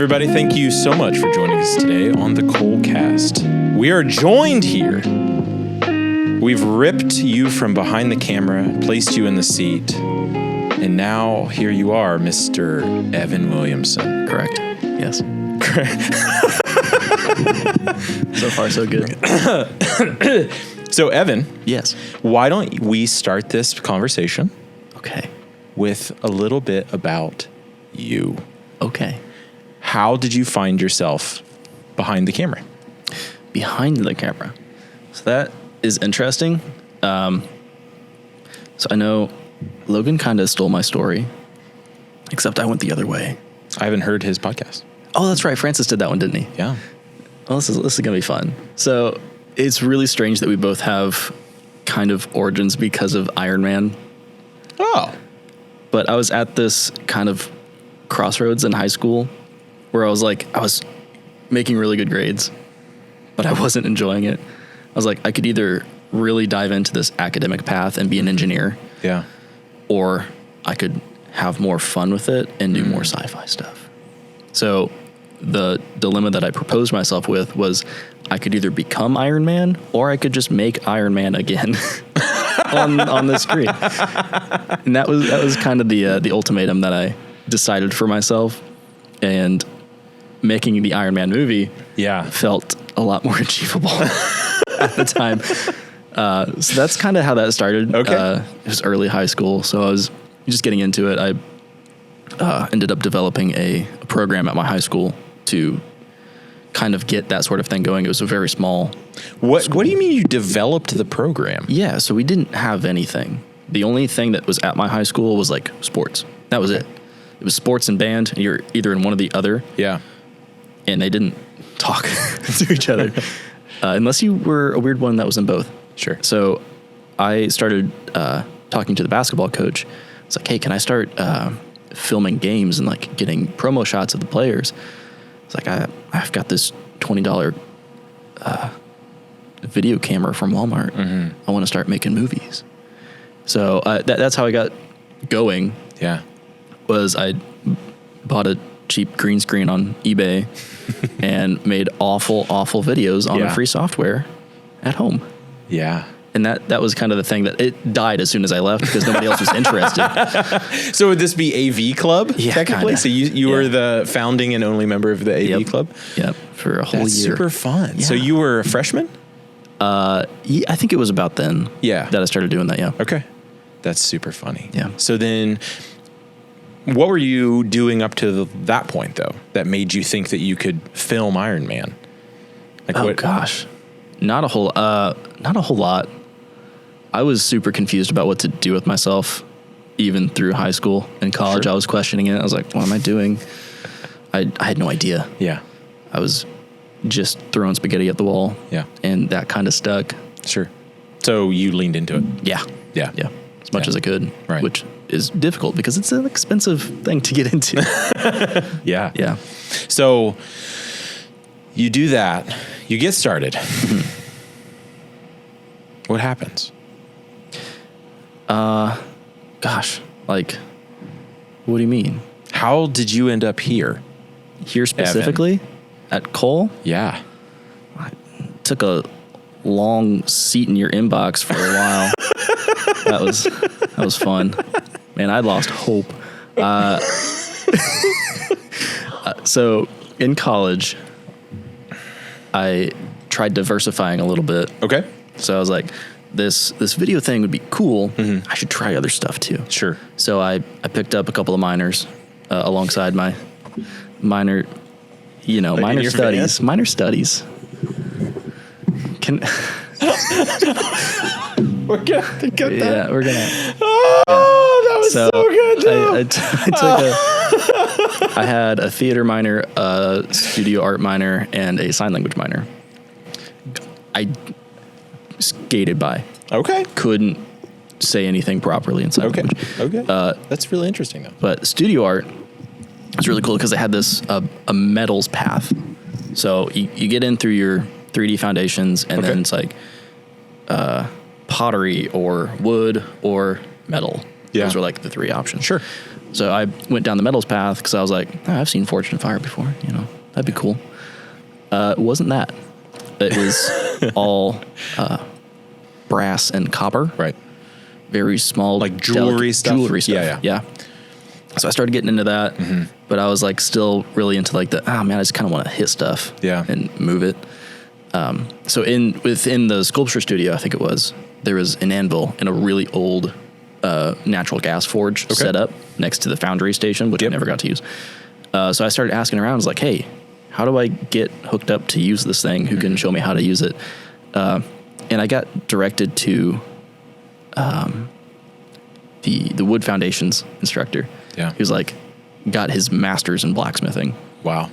everybody. Thank you so much for joining us today on the Colecast. We are joined here. We've ripped you from behind the camera, placed you in the seat, and now here you are, Mr. Evan Williamson. Correct. Yes. So far, so good. So, Evan. Yes. Why don't we start this conversation? Okay. With a little bit about you. Okay. How did you find yourself behind the camera? Behind the camera. So that is interesting. So I know Logan kind of stole my story, except I went the other way. I haven't heard his podcast. Oh, that's right. Francis did that one, didn't he? Yeah. Well, this is going to be fun. So it's really strange that we both have kind of origins because of Iron Man. Oh. But I was at this kind of crossroads in high school where I was making really good grades, but I wasn't enjoying it. I was like, I could either really dive into this academic path and be an engineer. Yeah. Or I could have more fun with it and do more sci-fi stuff. So the dilemma that I proposed myself with was I could either become Iron Man or I could just make Iron Man again on the screen. And that was kind of the ultimatum that I decided for myself. And making the Iron Man movie felt a lot more achievable at the time. So that's kind of how that started. Okay. It was early high school, so I was just getting into it. I ended up developing a program at my high school to kind of get that sort of thing going. It was a very small What do you mean you developed the program? Yeah, so we didn't have anything. The only thing that was at my high school was like sports. That was it. It was sports and band. And you're either in one or the other. Yeah. And they didn't talk to each other unless you were a weird one that was in both. Sure. So I started talking to the basketball coach. It's like, hey, can I start filming games and like getting promo shots of the players? It's like, I've got this $20 video camera from Walmart. Mm-hmm. I want to start making movies. So that's how I got going. Yeah. Was I bought a cheap green screen on eBay and made awful videos on a free software at home. Yeah. And that was kind of the thing that it died as soon as I left because nobody else was interested. So would this be AV Club? Yeah, technically. Kinda. So you were the founding and only member of the AV Club? Yep. For a whole year. Super fun. Yeah. So you were a freshman? I think it was about then. Yeah. That I started doing that. Yeah. Okay. That's super funny. Yeah. So then what were you doing up to that point though, that made you think that you could film Iron Man? Like gosh. Not a whole lot. I was super confused about what to do with myself, even through high school and college. Sure. I was questioning it. I was like, what am I doing? I had no idea. Yeah. I was just throwing spaghetti at the wall. Yeah. And that kind of stuck. Sure. So you leaned into it. Yeah. Yeah. Yeah. As much as I could. Right. Which is difficult because it's an expensive thing to get into. Yeah. Yeah. So you do that. You get started. What happens? Gosh, like, what do you mean? How did you end up here? Here specifically? Evan? At Cole? Yeah. I took a long seat in your inbox for a while. That was fun. Man, I lost hope. So in college, I tried diversifying a little bit. Okay. So I was like, this video thing would be cool. Mm-hmm. I should try other stuff too. Sure. So I picked up a couple of minors alongside my minor studies. Minor studies. We're gonna cut that. Yeah, we're gonna. Oh, that was so good. I had a theater minor, a studio art minor, and a sign language minor. I skated by. Okay. Couldn't say anything properly in sign language. Okay. That's really interesting though. But studio art was really cool because they had this a metals path. So you get in through your 3D foundations, and then it's like pottery or wood or metal. Yeah. Those were like the three options. Sure. So I went down the metals path because I was like, oh, I've seen Forged in Fire before. That'd be cool. It wasn't that. It was all brass and copper. Right. Very small, like jewelry stuff. Jewelry stuff. Yeah. So I started getting into that, but I was like still really into like I just kind of want to hit stuff. Yeah. And move it. So within the sculpture studio, I think it was, there was an anvil in a really old natural gas forge set up next to the foundry station, which I never got to use. So I started asking around. I was like, hey, how do I get hooked up to use this thing? Who can show me how to use it? And I got directed to the Wood Foundation's instructor. Yeah. He was like, got his master's in blacksmithing. Wow.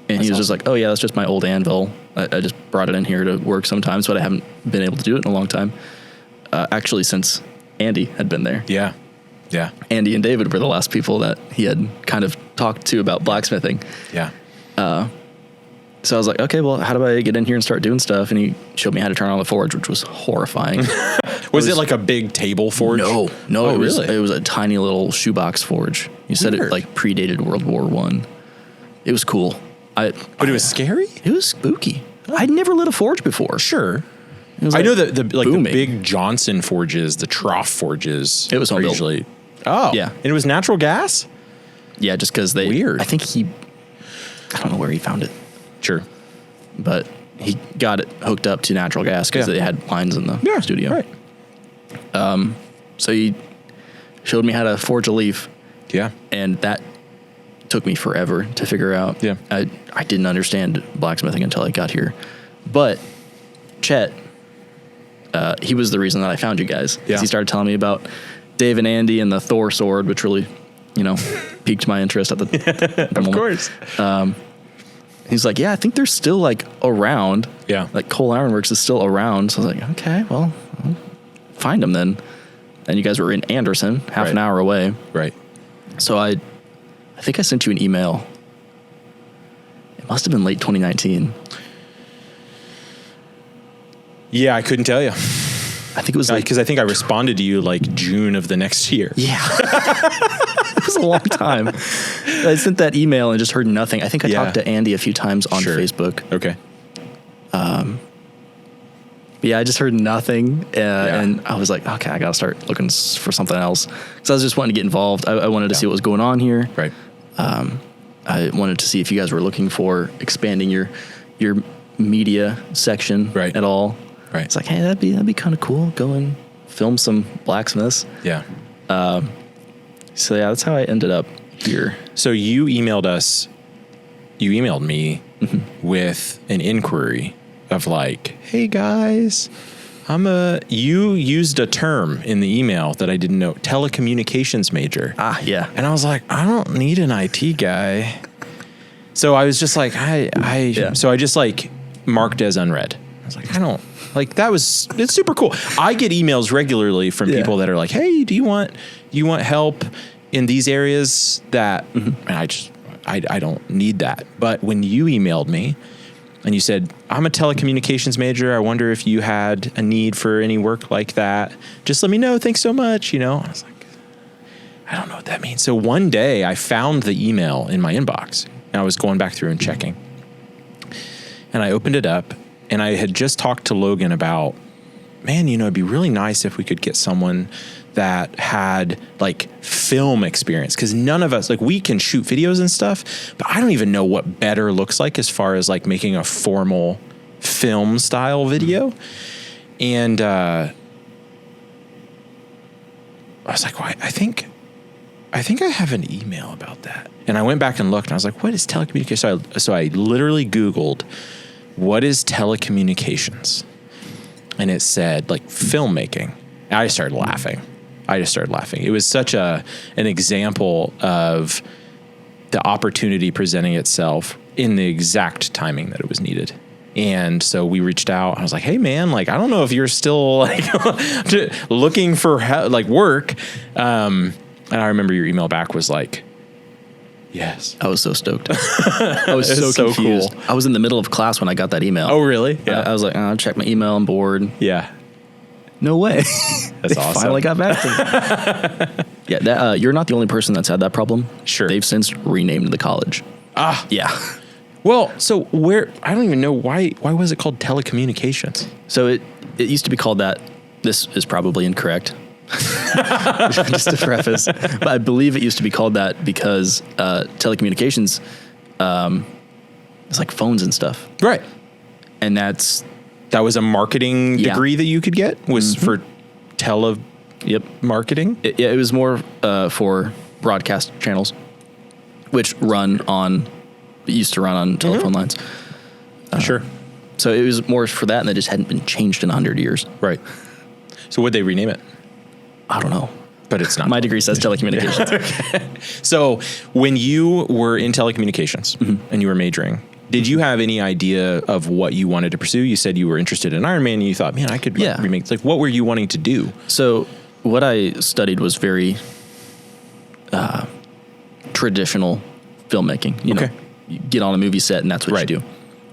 And he was just like, oh, yeah, that's just my old anvil. I just brought it in here to work sometimes, but I haven't been able to do it in a long time. Actually, since Andy had been there. Yeah. Yeah. Andy and David were the last people that he had kind of talked to about blacksmithing. Yeah. So I was like, okay, well, how do I get in here and start doing stuff? And he showed me how to turn on the forge, which was horrifying. Was it like a big table forge? No, Oh, really? It was a tiny little shoebox forge. You said it like predated World War I. It was cool. But it was scary? It was spooky. I'd never lit a forge before. Sure. It was I like know that the booming. big Johnson forges, the trough forges. It was home built. usually. Oh. Yeah. And it was natural gas? Yeah, just because they. Weird. I think I don't know where he found it, Sure. but he got it hooked up to natural gas because they had lines in the studio. Right. So he showed me how to forge a leaf. Yeah. And that took me forever to figure out. Yeah. I didn't understand blacksmithing until I got here. But Chet, he was the reason that I found you guys. Yeah. He started telling me about Dave and Andy and the Thor sword, which really, piqued my interest at the Of moment. course. He's like, yeah, I think they're still like around. Yeah. Like Cole Ironworks is still around. So I was like, okay, well, I'll find them then. And you guys were in Anderson, half an hour away. Right. So I think I sent you an email. It must have been late 2019. Yeah, I couldn't tell you. I think it was like, Because I think I responded to you like June of the next year. yeah, it was a long time. I sent that email and just heard nothing. I think I talked to Andy a few times on Facebook. Okay. But yeah, I just heard nothing. And I was like, okay, I got to start looking for something else. Because I was just wanting to get involved. I wanted to see what was going on here. Right. I wanted to see if you guys were looking for expanding your media section at all. Right. It's like, hey, that'd be kind of cool. Go and film some blacksmiths. Yeah. So yeah, that's how I ended up here. So you emailed me with an inquiry of like, hey guys, you used a term in the email that I didn't know, telecommunications major. Ah, yeah. And I was like, I don't need an IT guy. So I was just like, so I just like marked as unread. I was like, it's super cool. I get emails regularly from people that are like, hey, do you want help in these areas that, and I don't need that. But when you emailed me and you said, I'm a telecommunications major, I wonder if you had a need for any work like that. Just let me know. Thanks so much. I was like, I don't know what that means. So one day I found the email in my inbox and I was going back through and checking. And I opened it up and I had just talked to Logan about, man, it'd be really nice if we could get someone that had like film experience. Cause none of us, like we can shoot videos and stuff, but I don't even know what better looks like as far as like making a formal film style video. And I was like, well, I think I have an email about that. And I went back and looked and I was like, what is telecommunications? So I literally Googled, what is telecommunications? And it said like filmmaking. And I just started laughing. It was such an example of the opportunity presenting itself in the exact timing that it was needed. And so we reached out. I was like, hey man, like, I don't know if you're still like looking for like work. And I remember your email back was like, yes. I was so stoked. I was so confused. Cool. I was in the middle of class when I got that email. Oh, really? Yeah. I was like, I'll check my email. I'm bored. Yeah. No way. That's They awesome. finally got back to me. Yeah, you're not the only person that's had that problem. Sure. They've since renamed the college. Ah, Yeah. well, so I don't even know why was it called telecommunications? So it used to be called that. This is probably incorrect. Just to preface, but I believe it used to be called that because telecommunications, it's like phones and stuff, Right. and That was a marketing Yeah. degree that you could get was for marketing. it was more for broadcast channels, which used to run on telephone lines. Sure. So it was more for that, and they just hadn't been changed in 100 years. Right. So would they rename it? I don't know. But it's not. My degree says telecommunications. So when you were in telecommunications and you were majoring, did you have any idea of what you wanted to pursue? You said you were interested in Iron Man and you thought, man, I could remake. Like, what were you wanting to do? So what I studied was very traditional filmmaking. You know, you get on a movie set and that's what you do.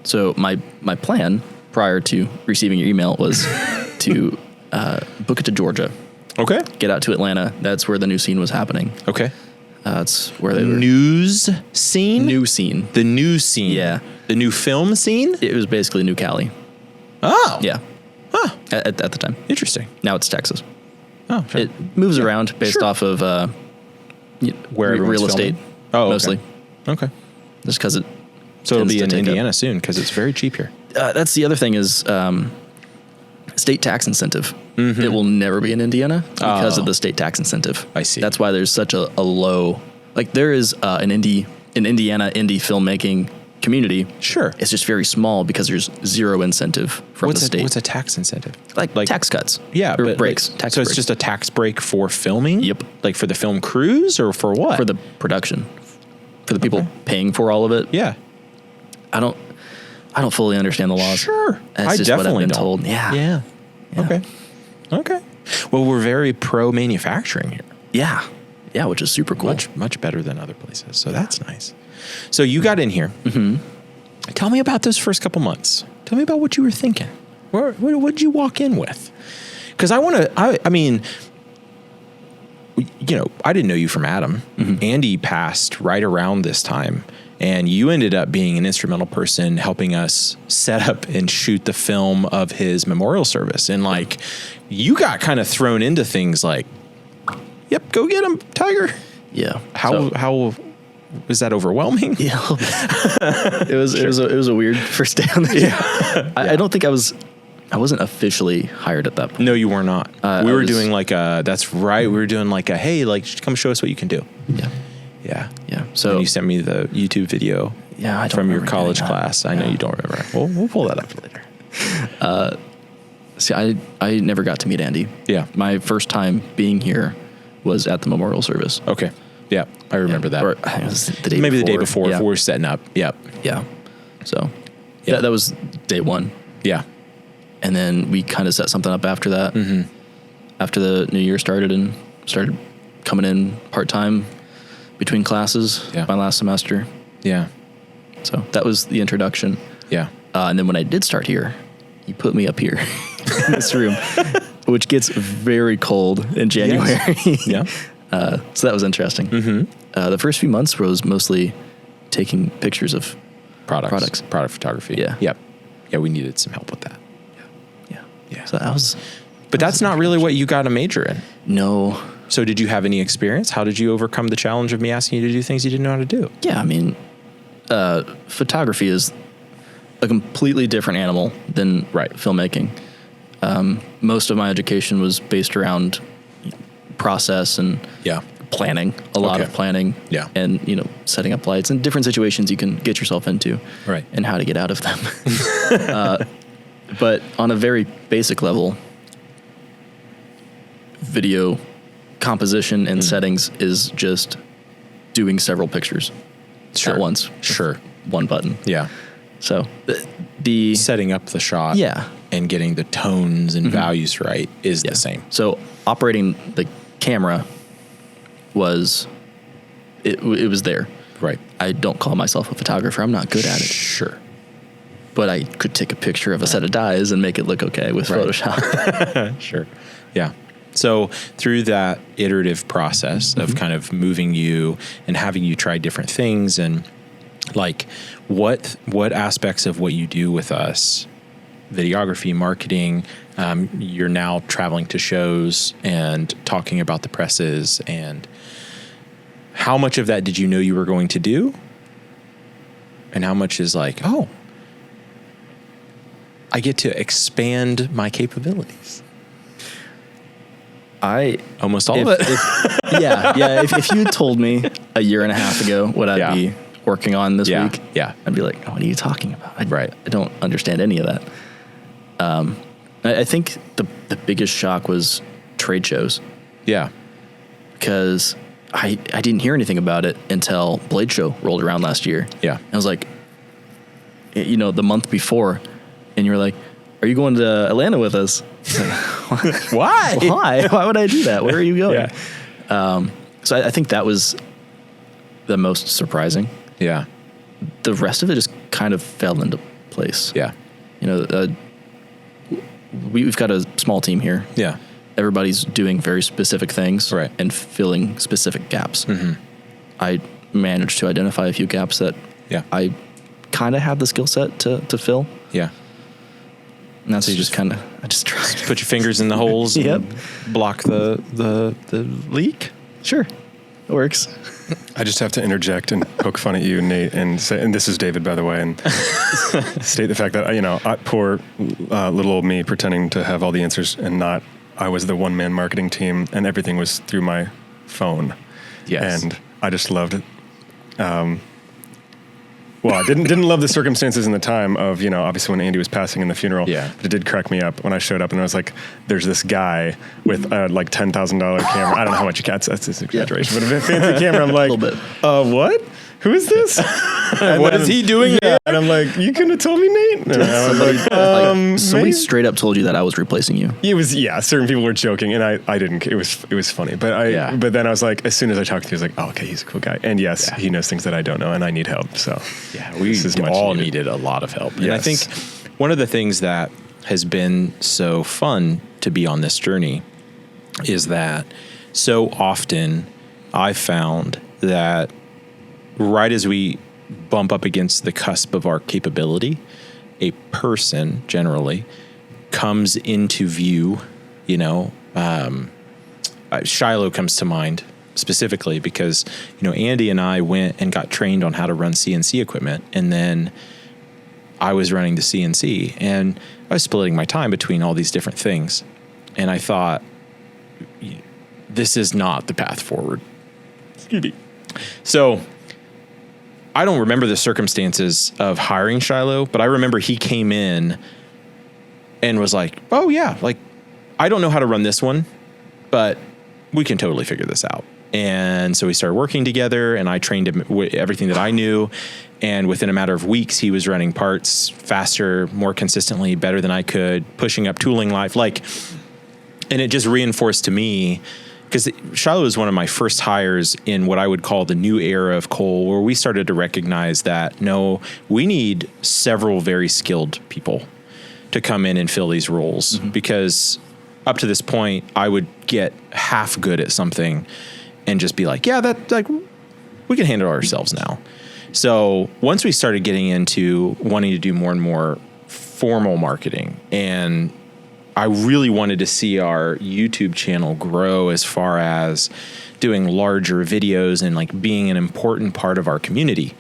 So my plan prior to receiving your email was to book it to Georgia. Okay. Get out to Atlanta. That's where the new scene was happening. Okay. That's where they were. News scene? New scene. The news scene. Yeah. The new film scene? It was basically New Cali. Oh. Yeah. Huh. At the time. Interesting. Now it's Texas. Oh, sure. It moves around based off of Where everyone's real estate. filming? Oh, okay. Mostly. Okay. Just because it. So it'll tends be to in take Indiana soon because it's very cheap here. That's the other thing is state tax incentive. It will never be in Indiana because of the state tax incentive. I see. That's why there's such a low. Like there is an Indiana indie filmmaking community. Sure. It's just very small because there's zero incentive from the state. What's a tax incentive? Like tax cuts? Yeah, or but breaks. Like, Tax so breaks. it's just a tax break for filming? Yep. Like for the film crews or for what? For the production, for the people paying for all of it. Yeah. I don't fully understand the laws. Sure. That's I just definitely what I've been don't. told. Yeah. Yeah. Okay. Okay. Well, we're very pro manufacturing here. Yeah. Yeah, which is super cool. Much better than other places. So that's nice. So you got in here. Mm-hmm. Tell me about those first couple months. Tell me about what you were thinking. What did you walk in with? Because I mean, you know, I didn't know you from Adam. Mm-hmm. Andy passed right around this time. And you ended up being an instrumental person helping us set up and shoot the film of his memorial service. And like, you got kind of thrown into things like, yep, go get him, Tiger. Yeah. How was that overwhelming? Yeah. It was a weird first day on the Yeah. I don't think I wasn't officially hired at that point. No, you were not. We were doing like that's right. We were doing like hey, like come show us what you can do. Yeah. Yeah. Yeah. So and you sent me the YouTube video from your college class. I know you don't remember. We'll pull that up later. See, I never got to meet Andy. Yeah. My first time being here was at the memorial service. Okay. Yeah. I remember that. Or it was the day Maybe before. the day before Yeah. if we're setting up. Yep. Yeah. So that was day one. Yeah. And then we kind of set something up after that. Mm-hmm. After the new year started and started coming in part-time between classes my last semester. Yeah. So that was the introduction. Yeah. And then when I did start here, you put me up here in this room, which gets very cold in January. Yes. Yeah. So that was interesting. Mm-hmm. The first few months was mostly taking pictures of products. Product photography. Yeah. Yep. Yeah, we needed some help with that. Yeah. So that was... But that's not really what you got a major in. No. So did you have any experience? How did you overcome the challenge of me asking you to do things you didn't know how to do? Yeah, I mean, photography is a completely different animal than filmmaking. Most of my education was based around process and planning, a lot of planning, and setting up lights and different situations you can get yourself into, and how to get out of them. But on a very basic level, video composition and settings is just doing several pictures at once. Sure. One button. Yeah. So the setting up the shot and getting the tones and values right is the same. So operating the camera was there. Right. I don't call myself a photographer. I'm not good at it. Sure. but I could take a picture of a set of dies and make it look okay with Photoshop. Sure. Yeah. So through that iterative process of kind of moving you and having you try different things, and like what aspects of what you do with us, videography, marketing, you're now traveling to shows and talking about the presses, and how much of that did you know you were going to do? And how much is like, oh, I get to expand my capabilities? Almost all of it. If you had told me a year and a half ago what I'd be working on this week, I'd be like, oh, what are you talking about? I don't understand any of that. I think the biggest shock was trade shows. Yeah. Because I didn't hear anything about it until Blade Show rolled around last year. Yeah. I was like, the month before, and you were like, are you going to Atlanta with us? Why? Why would I do that? Where are you going? So I think that was the most surprising. Yeah. The rest of it just kind of fell into place. Yeah. We've got a small team here. Yeah. Everybody's doing very specific things right. and filling specific gaps. Mm-hmm. I managed to identify a few gaps that I kind of had the skill set to fill. Yeah. And that's so you just kind of, I just tried. Put your fingers in the holes and block the leak. Sure. It works. I just have to interject and poke fun at you, Nate, and say, and this is David, by the way, and state the fact that, poor little old me pretending to have all the answers and I was the one-man marketing team and everything was through my phone. Yes. And I just loved it. Well, I didn't love the circumstances in the time of, obviously when Andy was passing in the funeral. Yeah. But it did crack me up when I showed up and I was like, there's this guy with a like $10,000 camera. I don't know how much he gets. That's an exaggeration. But a fancy camera. I'm like, a little bit. What? Who is this? What is he doing? Yeah. And I'm like, you couldn't have told me, Nate? And I was like, somebody straight up told you that I was replacing you. It was, certain people were joking and I didn't. It was funny. But but then I was like, as soon as I talked to you, I was like, oh, okay, he's a cool guy. And yes, he knows things that I don't know and I need help. So we all needed a lot of help. And I think one of the things that has been so fun to be on this journey is that so often I've found that right as we bump up against the cusp of our capability, a person generally comes into view. Shiloh comes to mind specifically because, Andy and I went and got trained on how to run CNC equipment. And then I was running the CNC and I was splitting my time between all these different things. And I thought, this is not the path forward. Excuse me. So I don't remember the circumstances of hiring Shiloh, but I remember he came in and was like, oh yeah, like I don't know how to run this one, but we can totally figure this out. And so we started working together and I trained him with everything that I knew. And within a matter of weeks, he was running parts faster, more consistently, better than I could, pushing up tooling life. And it just reinforced to me, because Shiloh was one of my first hires in what I would call the new era of Cole, where we started to recognize that, no, we need several very skilled people to come in and fill these roles. Mm-hmm. Because up to this point, I would get half good at something and just be like, we can handle it ourselves now. So once we started getting into wanting to do more and more formal marketing, and I really wanted to see our YouTube channel grow as far as doing larger videos and like being an important part of our community.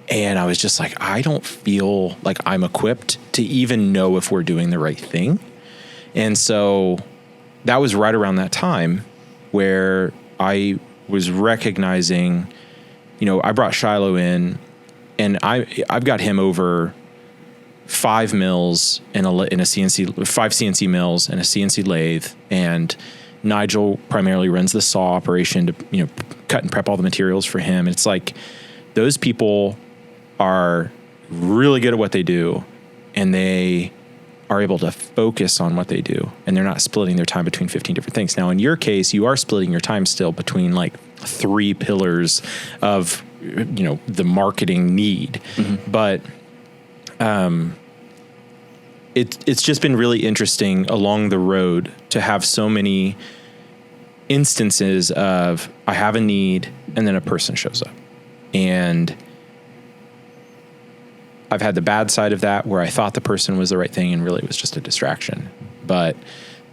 And I was just like, I don't feel like I'm equipped to even know if we're doing the right thing. And so that was right around that time where I was recognizing, I brought Shiloh in and I've got him over 5 mills in a CNC, 5 CNC mills and a CNC lathe. And Nigel primarily runs the saw operation to, cut and prep all the materials for him. And it's like, those people are really good at what they do and they are able to focus on what they do, and they're not splitting their time between 15 different things. Now, in your case, you are splitting your time still between like 3 pillars of, the marketing need. Mm-hmm. But it's just been really interesting along the road to have so many instances of I have a need and then a person shows up. And I've had the bad side of that where I thought the person was the right thing and really it was just a distraction. But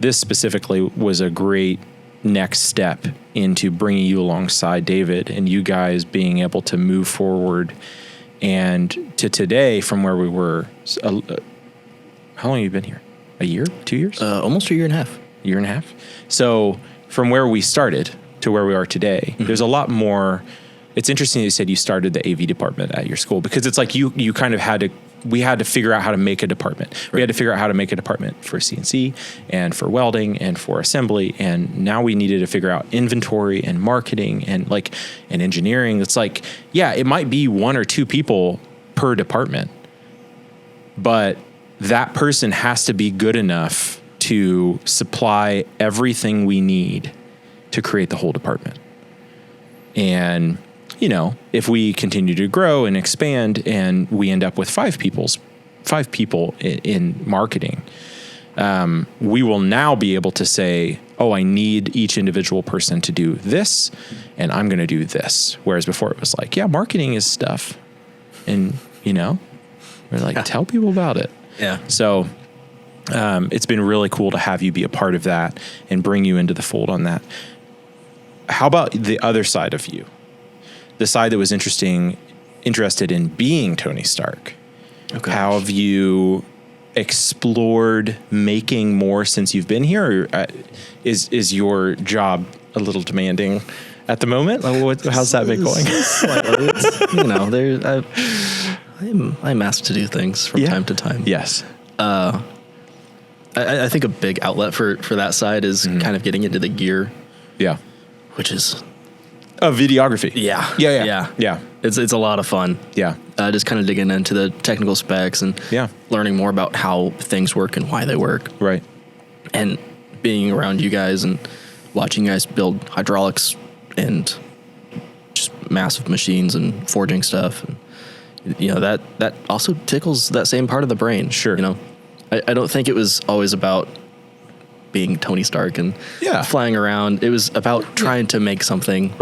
this specifically was a great next step into bringing you alongside David and you guys being able to move forward. And to today, from where we were, how long have you been here? A year? 2 years? Almost a year and a half. Year and a half. So from where we started to where we are today, there's a lot more. It's interesting that you said you started the AV department at your school because it's like you kind of we had to figure out how to make a department. Right. We had to figure out how to make a department for CNC and for welding and for assembly. And now we needed to figure out inventory and marketing and engineering. It's like, yeah, it might be 1 or 2 people per department, but that person has to be good enough to supply everything we need to create the whole department. And if we continue to grow and expand and we end up with 5 people in marketing, we will now be able to say, oh, I need each individual person to do this and I'm going to do this. Whereas before it was like, yeah, marketing is stuff. And, we're like, tell people about it. Yeah. So it's been really cool to have you be a part of that and bring you into the fold on that. How about the other side of you? The side that was interested in being Tony Stark. Okay. How have you explored making more since you've been here? Or, is your job a little demanding at the moment? How's that been going? Slightly. I'm asked to do things from time to time. Yes. I think a big outlet for that side is kind of getting into the gear. Yeah. Which is videography. Yeah. It's a lot of fun. Yeah. Just kind of digging into the technical specs and learning more about how things work and why they work. Right. And being around you guys and watching you guys build hydraulics and just massive machines and forging stuff. And, that also tickles that same part of the brain. Sure. I don't think it was always about being Tony Stark and flying around. It was about trying to make something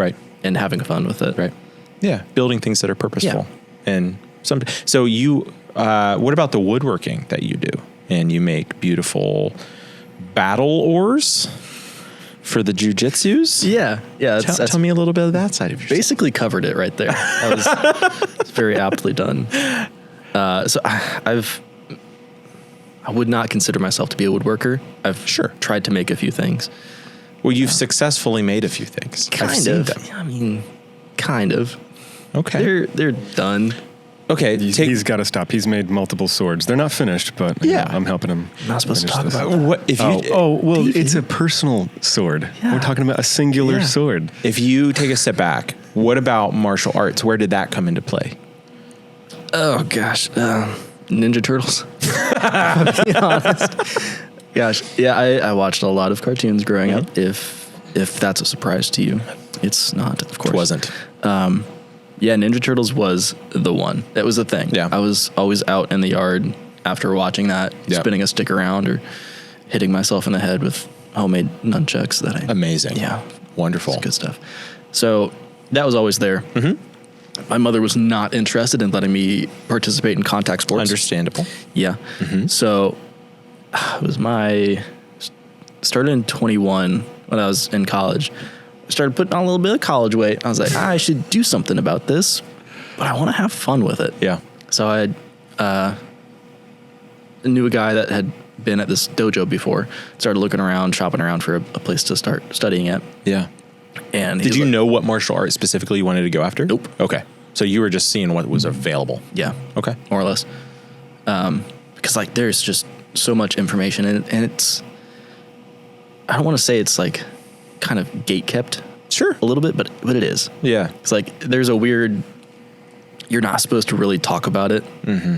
and having fun with it. Right. Yeah. Building things that are purposeful. Yeah. And so you, what about the woodworking that you do? And you make beautiful battle oars for the jujitsus? Yeah. Yeah. Tell me a little bit of that side of yourself. Basically covered it right there. It's very aptly done. So I would not consider myself to be a woodworker. I've tried to make a few things. Well, you've successfully made a few things. Kind of. I mean, kind of. Okay. They're done. Okay. He's got to stop. He's made multiple swords. They're not finished, but I'm helping him. I'm not supposed to talk about that. What if you? It's a personal sword. Yeah. We're talking about a singular sword. If you take a step back, what about martial arts? Where did that come into play? Oh gosh, Ninja Turtles. To be honest. Gosh, yeah, I watched a lot of cartoons growing up. If that's a surprise to you, it's not. Of course, it wasn't. Yeah, Ninja Turtles was the one. That was the thing. Yeah. I was always out in the yard after watching that, spinning a stick around or hitting myself in the head with homemade nunchucks that I... Amazing. Yeah. Wonderful. It's good stuff. So that was always there. Mm-hmm. My mother was not interested in letting me participate in contact sports. Understandable. Yeah. Mm-hmm. So it was started in 21 when I was in college. I started putting on a little bit of college weight. I was like, I should do something about this, but I want to have fun with it. Yeah. So I knew a guy that had been at this dojo before, started looking around, shopping around for a place to start studying at. Yeah. And did you know what martial art specifically you wanted to go after? Nope. Okay. So you were just seeing what was available. Yeah. Okay. More or less. Because there's just so much information and it's, I don't want to say it's kind of gate kept. Sure. A little bit, but it is. Yeah. It's there's a weird, you're not supposed to really talk about it. Mm-hmm.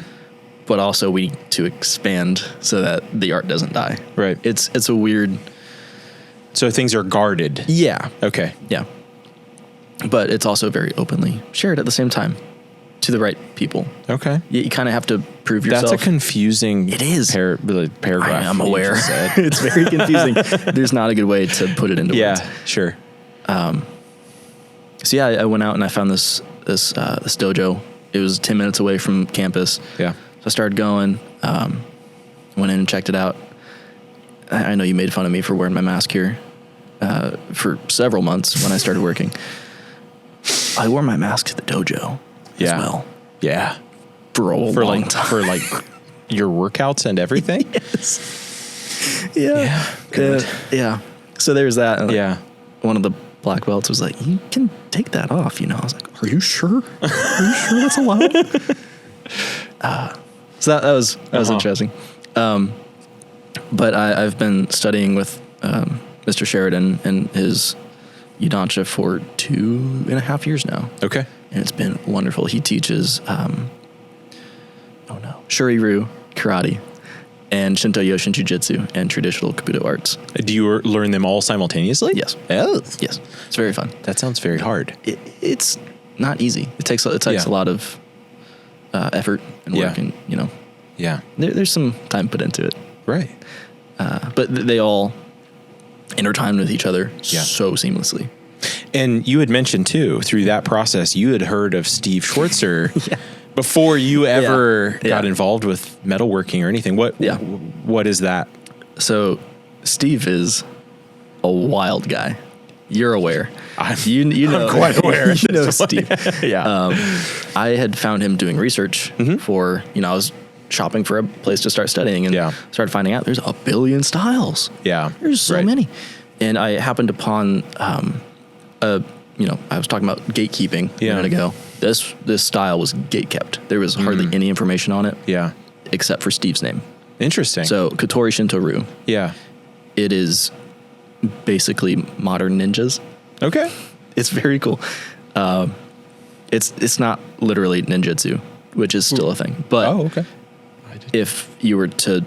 But also we need to expand so that the art doesn't die. Right. It's a weird. So things are guarded. Yeah. Okay. Yeah. But it's also very openly shared at the same time. to the right people. Okay. You kind of have to prove yourself. That's a confusing It is. paragraph. I'm you aware. just said. It's very confusing. There's not a good way to put it into words. Yeah, sure. So yeah, I went out and I found this dojo. It was 10 minutes away from campus. Yeah. So I started going, went in and checked it out. I know you made fun of me for wearing my mask here for several months when I started working. I wore my mask to the dojo as well. Yeah. For a long time. For like your workouts and everything? Yes. Yeah. Yeah. Good. Yeah. So there's that. And Yeah. One of the black belts was like, you can take that off, you know. I was like, are you sure? Are you sure that's allowed? So that was interesting. But I've been studying with Mr. Sheridan and his Udansha for 2.5 years now. Okay. And it's been wonderful. He teaches, Shuri-ryu karate and Shinto-Yoshin Jiu-Jitsu and traditional Kabuto arts. Do you learn them all simultaneously? Yes. Oh. Yes. It's very fun. That sounds very hard. It's not easy. It takes a lot of effort and work, and Yeah. there's some time put into it. Right. But they all intertwine with each other Yeah. so seamlessly. And you had mentioned too, through that process, you had heard of Steve Schwartzer before you ever got involved with metalworking or anything. What is that? So Steve is a wild guy. You're aware. You know, I'm quite aware. You know Steve. Yeah. I had found him doing research for, I was shopping for a place to start studying and started finding out there's a billion styles. Yeah. There's so many. And I happened upon, I was talking about gatekeeping a minute ago. This style was gate kept. There was hardly any information on it. Yeah. Except for Steve's name. Interesting. So Kotori Shinto-ryu. Yeah. It is basically modern ninjas. Okay. It's very cool. It's not literally ninjutsu, which is still a thing. But if you were to,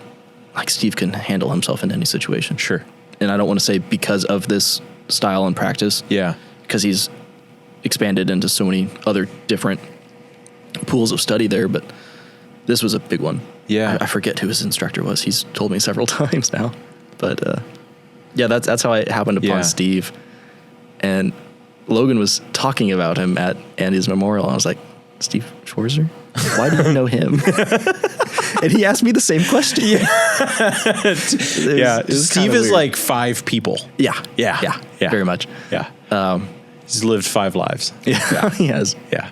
like, Steve can handle himself in any situation. Sure. And I don't want to say because of this style and practice. Yeah. Because he's expanded into so many other different pools of study there, but this was a big one. Yeah. I forget who his instructor was. He's told me several times now. But that's how I happened upon Steve. And Logan was talking about him at Andy's memorial. And I was like, Steve Schwarzer? Why do you know him? And he asked me the same question. Yeah. Steve is like 5 people. Yeah. Very much. Yeah. He's lived 5 lives. Yeah. He has. Yeah.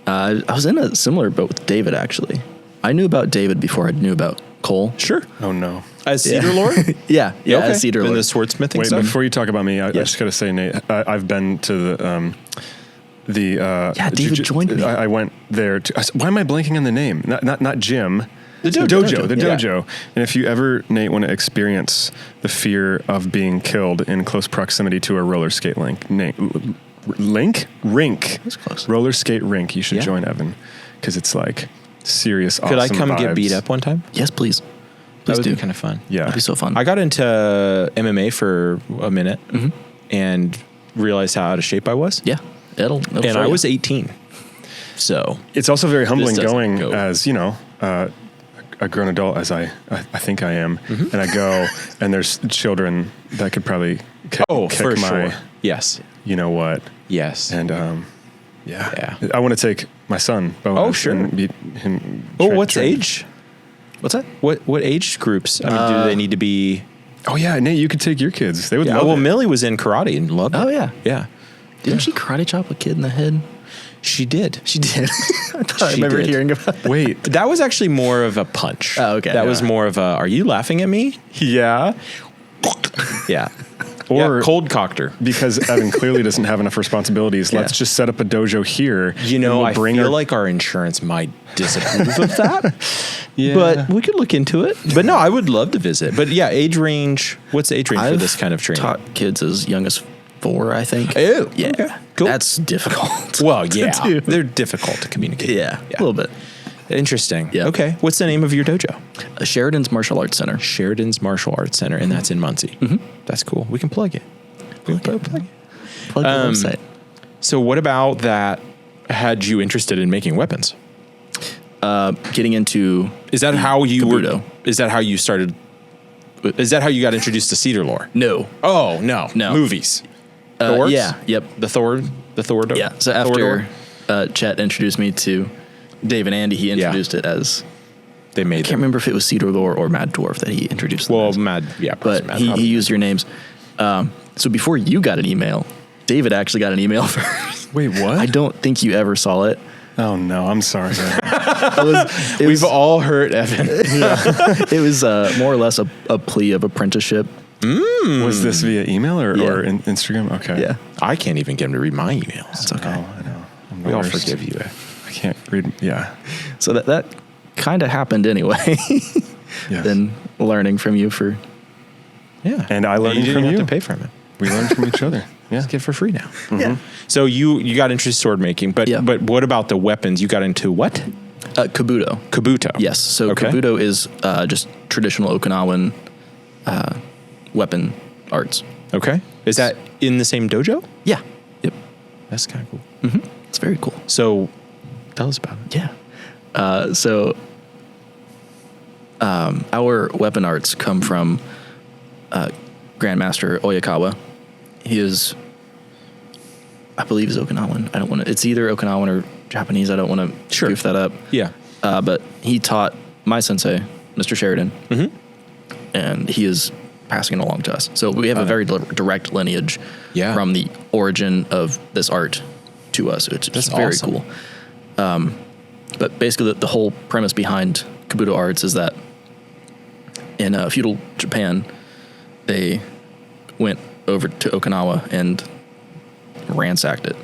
I was in a similar boat with David, actually. I knew about David before I knew about Cole. Sure. Oh, no. As Cedar Lord? Yeah, as Cedar Lord. Lord. The swordsmithing Wait, stuff? before you talk about me, I just got to say, Nate, I've been to the David joined me. I went there. Why am I blanking on the name? Not Jim. The dojo. The dojo. And if you ever, Nate, want to experience the fear of being killed in close proximity to a roller skate rink. That's close. Roller skate rink. You should join, Evan, because it's like serious. Could awesome I come vibes. get beat up one time? Yes, please. That would do. be kind of fun. Yeah. That'd be so fun. I got into MMA for a minute and realized how out of shape I was. Yeah. It'll And I was 18. So It's also very humbling This doesn't going go. as, a grown adult as I think I am. And I go and there's children that could probably kick for my, sure. Yes. you know what? Yes. And Yeah. I want to take my son. Boaz, Oh, sure. And beat him. What's age? What's that? What age groups? I mean, do they need to be? Oh yeah, Nate, you could take your kids. They would Yeah. love Well, it. Millie was in karate and loved it. Oh, yeah. Yeah. Didn't she karate chop a kid in the head? She did. She did. I thought I She remember did. hearing about that. Wait. That was actually more of a punch. Oh, okay. That was Yeah. more of a, are you laughing at me? Yeah. Yeah. Or cold cocked her. because Evan clearly doesn't have enough responsibilities. Yeah. Let's just set up a dojo here. You know, and we'll I feel like our insurance might disapprove of that. Yeah. But we could look into it. But no, I would love to visit. But yeah, age range. What's the age range for this kind of training? Taught kids as young as 4, I think. Oh, Yeah. okay. Cool. That's difficult. Well, to yeah. do. They're difficult to communicate. Yeah, a little bit. Interesting. Yeah. Okay. What's the name of your dojo? Sheridan's Martial Arts Center. Sheridan's Martial Arts Center, and that's in Muncie. Mm-hmm. That's cool. We can plug it. Plug the website. So what about that had you interested in making weapons? Getting into Is that how you Kabuto. Is that how you started? Is that how you got introduced to Cedar lore? No. Oh no, No. movies. Thors? Yeah. Yep. The Thor. Yeah. So after Chet introduced me to Dave and Andy, he introduced it as. They made. I can't remember if it was Cedar Lore or Mad Dwarf that he introduced. Them as. Mad. Yeah, but Mad, he used your names. So before you got an email, David actually got an email first. Wait, what? I don't think you ever saw it. Oh no, I'm sorry. We've all heard Evan. It was more or less a plea of apprenticeship. Was this via email or Instagram? Okay. Yeah. I can't even get him to read my emails. It's okay. Oh, I know. I'm the We all worst. forgive you. I can't read. Yeah. So that kind of happened anyway. Yes. Then learning from you for Yeah, And I learned you from didn't you. have to pay for it. We learned from each other. Yeah. Just get it for free now. yeah. So you got interested in sword making, but Yeah. but what about the weapons? You got into what? Kabuto. Kabuto. Yes. So Okay. Kabuto is just traditional Okinawan weapon arts. Okay. Is that in the same dojo? Yeah. Yep. That's kind of cool. It's very cool. So tell us about it. Yeah. So our weapon arts come from Grandmaster Oyakawa. He is, I believe, is Okinawan. I don't want to. It's either Okinawan or Japanese. I don't want to Sure. goof that up. Yeah. But he taught my sensei, Mr. Sheridan, and he is passing it along to us. So we have a very direct lineage Yeah. from the origin of this art to us. It's That's very awesome. cool. But basically, the whole premise behind Kabuto arts is that in feudal Japan, they went over to Okinawa and ransacked it.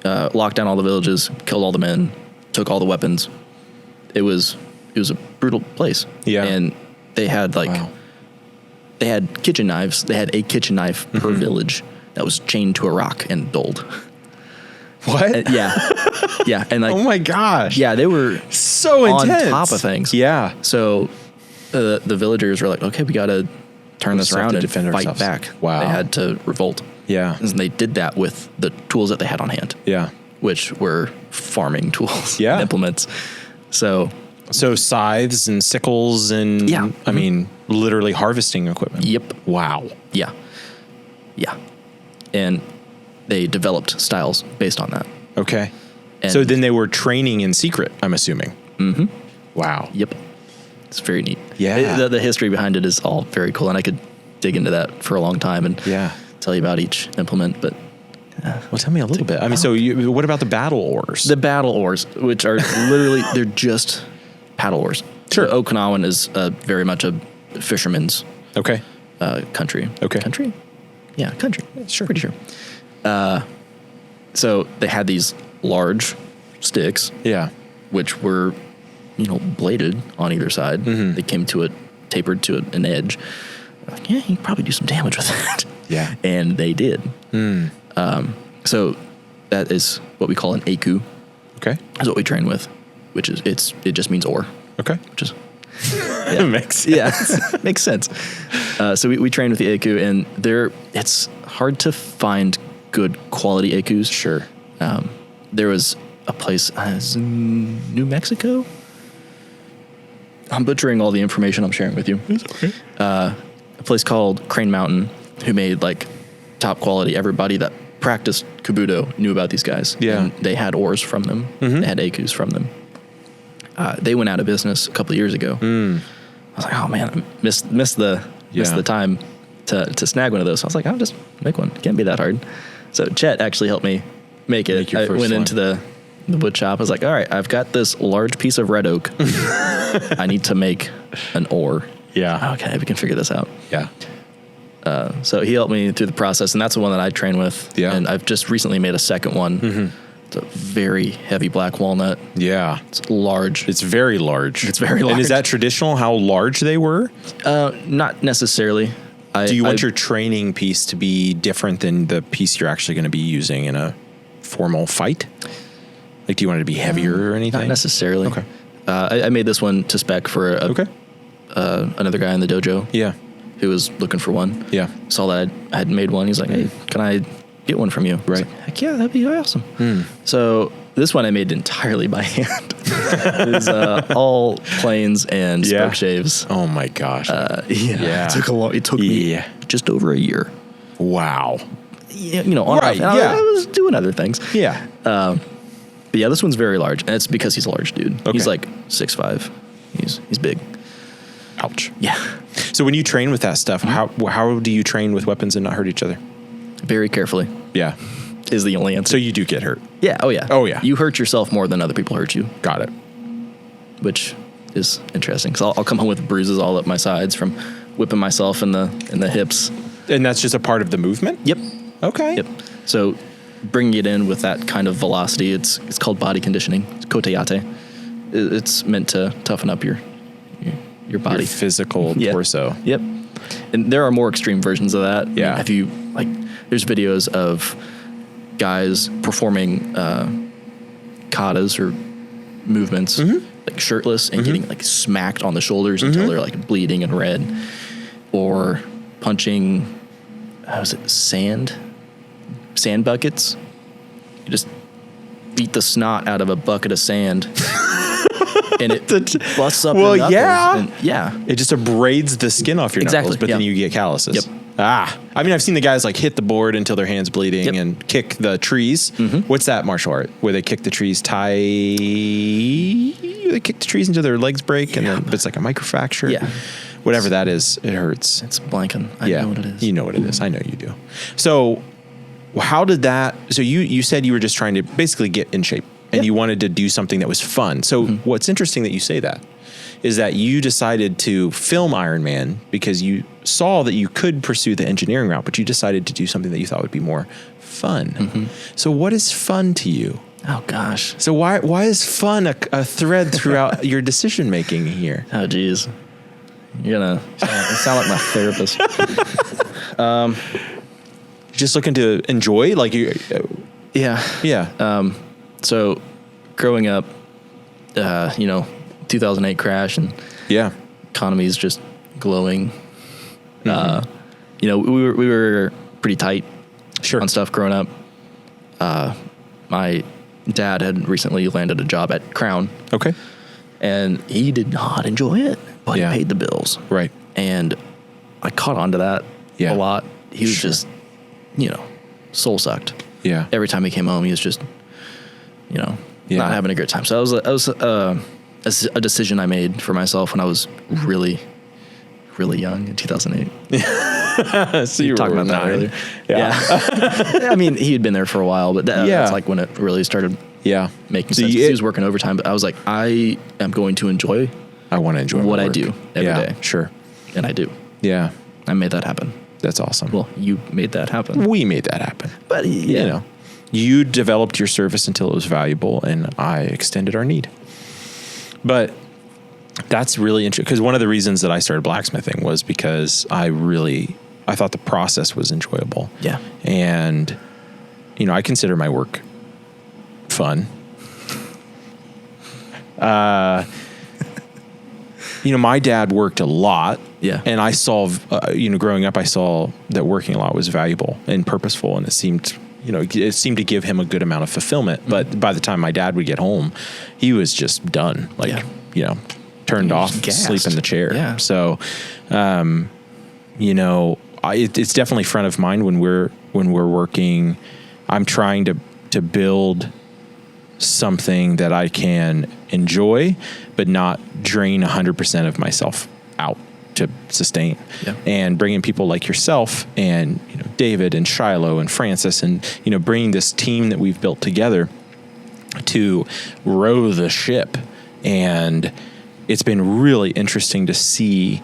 They locked down all the villages, killed all the men, took all the weapons. It was a brutal place. Yeah. And they had Wow. they had kitchen knives. They had a kitchen knife per village that was chained to a rock and dulled. What? And yeah, and like Oh my gosh. yeah, they were So on intense. top of things. Yeah. So the villagers were like, okay, we got to turn this still have around to and defend fight ourselves. back. Wow. They had to revolt. Yeah. And they did that with the tools that they had on hand, Yeah. which were farming tools Yeah. and implements. So So scythes and sickles and Yeah. I mean literally harvesting equipment. yep. Wow. Yeah. And they developed styles based on that. Okay. And So then they were training in secret, I'm assuming. Mm-hmm. Wow. Yep. It's very neat. Yeah. The history behind it is all very cool, and I could dig into that for a long time and Yeah. tell you about each implement. But Well, tell me a little bit. I mean, so what about the battle oars? the battle oars, which are literally, they're just paddle oars. Sure. So Okinawan is very much a fisherman's Okay. country. Okay. Country? Yeah, country. Sure. Pretty sure. So they had these large sticks, Yeah. which were, bladed on either side. Mm-hmm. They came to it, tapered to an edge. Like, yeah, you can probably do some damage with that. Yeah. And they did. Hmm. So that is what we call an aku, Okay. is what we train with, which is, it just means oar, Okay. which is, That makes sense. yeah, makes sense. So we train with the aku, and it's hard to find good quality akus. Sure. There was a place, New Mexico. I'm butchering all the information I'm sharing with you. It's okay. A place called Crane Mountain, who made like top quality. Everybody that practiced Kabuto knew about these guys. Yeah. And they had oars from them. They had akus from them. They went out of business a couple of years ago. I was like, oh man, I missed the time to snag one of those. So I was like, I'll just make one. Can't be that hard. So Chet actually helped me make it. Make your I first went one. into the wood shop. I was like, all right, I've got this large piece of red oak. I need to make an oar. Yeah. Okay, we can figure this out. Yeah. So he helped me through the process, and that's the one that I train with. Yeah. And I've just recently made a second one. It's a very heavy black walnut. Yeah. It's large. It's very large. It's very And is large. that traditional, how large they were? Not necessarily. Do you want your training piece to be different than the piece you're actually going to be using in a formal fight? Like, do you want it to be heavier or anything? Not necessarily. Okay. I made this one to spec for another guy in the dojo Yeah. who was looking for one. Yeah. Saw that I had made one. He's like, hey, can I get one from you. Right. Like, heck yeah, that'd be awesome. So this one I made entirely by hand. It was all planes and spoke shaves. Oh my gosh. It took a long. It took me just over a year. Wow. Yeah, on and off. And I was doing other things. Yeah. But yeah, this one's very large, and it's because he's a large dude. Okay. He's like 6'5". He's big. Ouch. Yeah. So when you train with that stuff, how do you train with weapons and not hurt each other? Very carefully Yeah. is the only answer. So you do get hurt. Yeah. Oh yeah. Oh, yeah. You hurt yourself more than other people hurt you, Got it. which is interesting. Because I'll come home with bruises all up my sides from whipping myself in the hips. And that's just a part of the movement? Yep. Okay. Yep. So bringing it in with that kind of velocity, it's called body conditioning. It's koteyate. It's meant to toughen up your body. Your physical torso. Yep. And there are more extreme versions of that. Yeah. Have you there's videos of guys performing katas or movements like shirtless and getting like smacked on the shoulders until they're like bleeding and red, or punching sand buckets. You just beat the snot out of a bucket of sand and it busts up your knuckles. It just abrades the skin off your knuckles, but then you get calluses. Yep. I mean, I've seen the guys like hit the board until their hand's bleeding and kick the trees. What's that martial art where they kick the trees they kick the trees until their legs break and then it's like a microfracture? Yeah. Whatever that is, it hurts. It's blanking. I know what it is. You know what it is. I know you do. So how did that, so you said you were just trying to basically get in shape and you wanted to do something that was fun. So what's interesting that you say that is that you decided to film Iron Man because you saw that you could pursue the engineering route, but you decided to do something that you thought would be more fun. So what is fun to you? Oh gosh. So why is fun a thread throughout your decision making here? Oh geez. You're gonna sound like my therapist. Just looking to enjoy, like you. Yeah. So growing up, 2008 crash and economy's just glowing. We were pretty tight on stuff growing up. My dad had recently landed a job at Crown. Okay. And he did not enjoy it, but he paid the bills. Right. And I caught on to that a lot. He was just, soul sucked. Yeah. Every time he came home, he was just, not having a good time. So that was a decision I made for myself when I was really, really young in 2008. So you were talking about that earlier. Yeah. I mean, he had been there for a while, but that's like when it really started making sense. He was working overtime, but I was like, I am going to enjoy what I do every day. Sure. And I do. Yeah. I made that happen. That's awesome. Well, you made that happen. We made that happen. But you developed your service until it was valuable, and I extended our need. But that's really interesting, because one of the reasons that I started blacksmithing was because I thought the process was enjoyable. Yeah. And, I consider my work fun. My dad worked a lot. Yeah. And I saw, growing up, I saw that working a lot was valuable and purposeful, and it seemed to give him a good amount of fulfillment. But by the time my dad would get home, he was just done. Turned off, sleep in the chair. Yeah. So, it's definitely front of mind when we're working. I'm trying to build something that I can enjoy, but not drain 100% of myself out to sustain. Yeah. And bringing people like yourself and David and Shiloh and Francis and bringing this team that we've built together to row the ship. And it's been really interesting to see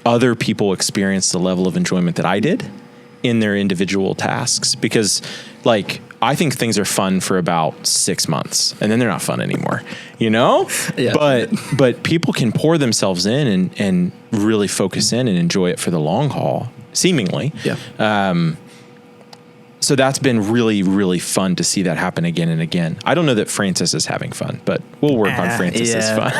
other people experience the level of enjoyment that I did in their individual tasks, because I think things are fun for about 6 months and then they're not fun anymore, Yeah. But people can pour themselves in and really focus in and enjoy it for the long haul, seemingly. Yeah. So that's been really, really fun to see that happen again and again. I don't know that Francis is having fun, but we'll work on Francis's fun.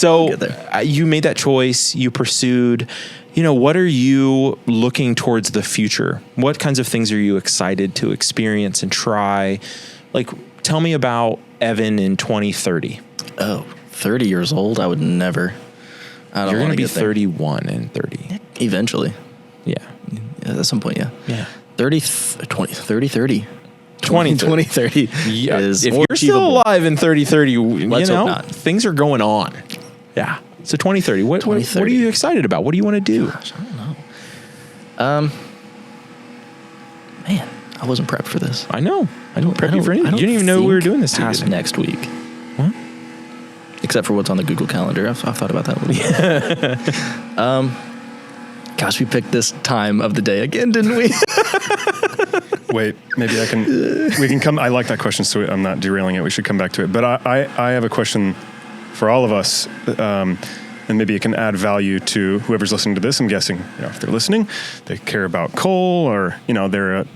So Get there. you made that choice. You pursued. What are you looking towards the future? What kinds of things are you excited to experience and try? Like, tell me about Evan in 2030. Oh, 30 years old? I would never. I don't You're going want to be get there. 31 and 30. Eventually. Yeah. At some point, yeah. Yeah. 30, 20, 30, 30. 2030. 2030 Yeah. is If more you're still achievable. alive in 3030, Let's hope not. things are going on. Yeah. So 2030. What are 2030. you excited about? What do you want to do? Gosh, I don't know. Man, I wasn't prepped for this. I know. I don't prep I you for don't- anything. I You don't didn't even know we were think doing this past together. next week. What? Except for what's on the Google Calendar. I've thought about that a little bit. Gosh, we picked this time of the day again, didn't we? Wait, maybe we can come. I like that question, so I'm not derailing it. We should come back to it. But I have a question for all of us, and maybe it can add value to whoever's listening to this. I'm guessing, if they're listening, they care about coal, or they're a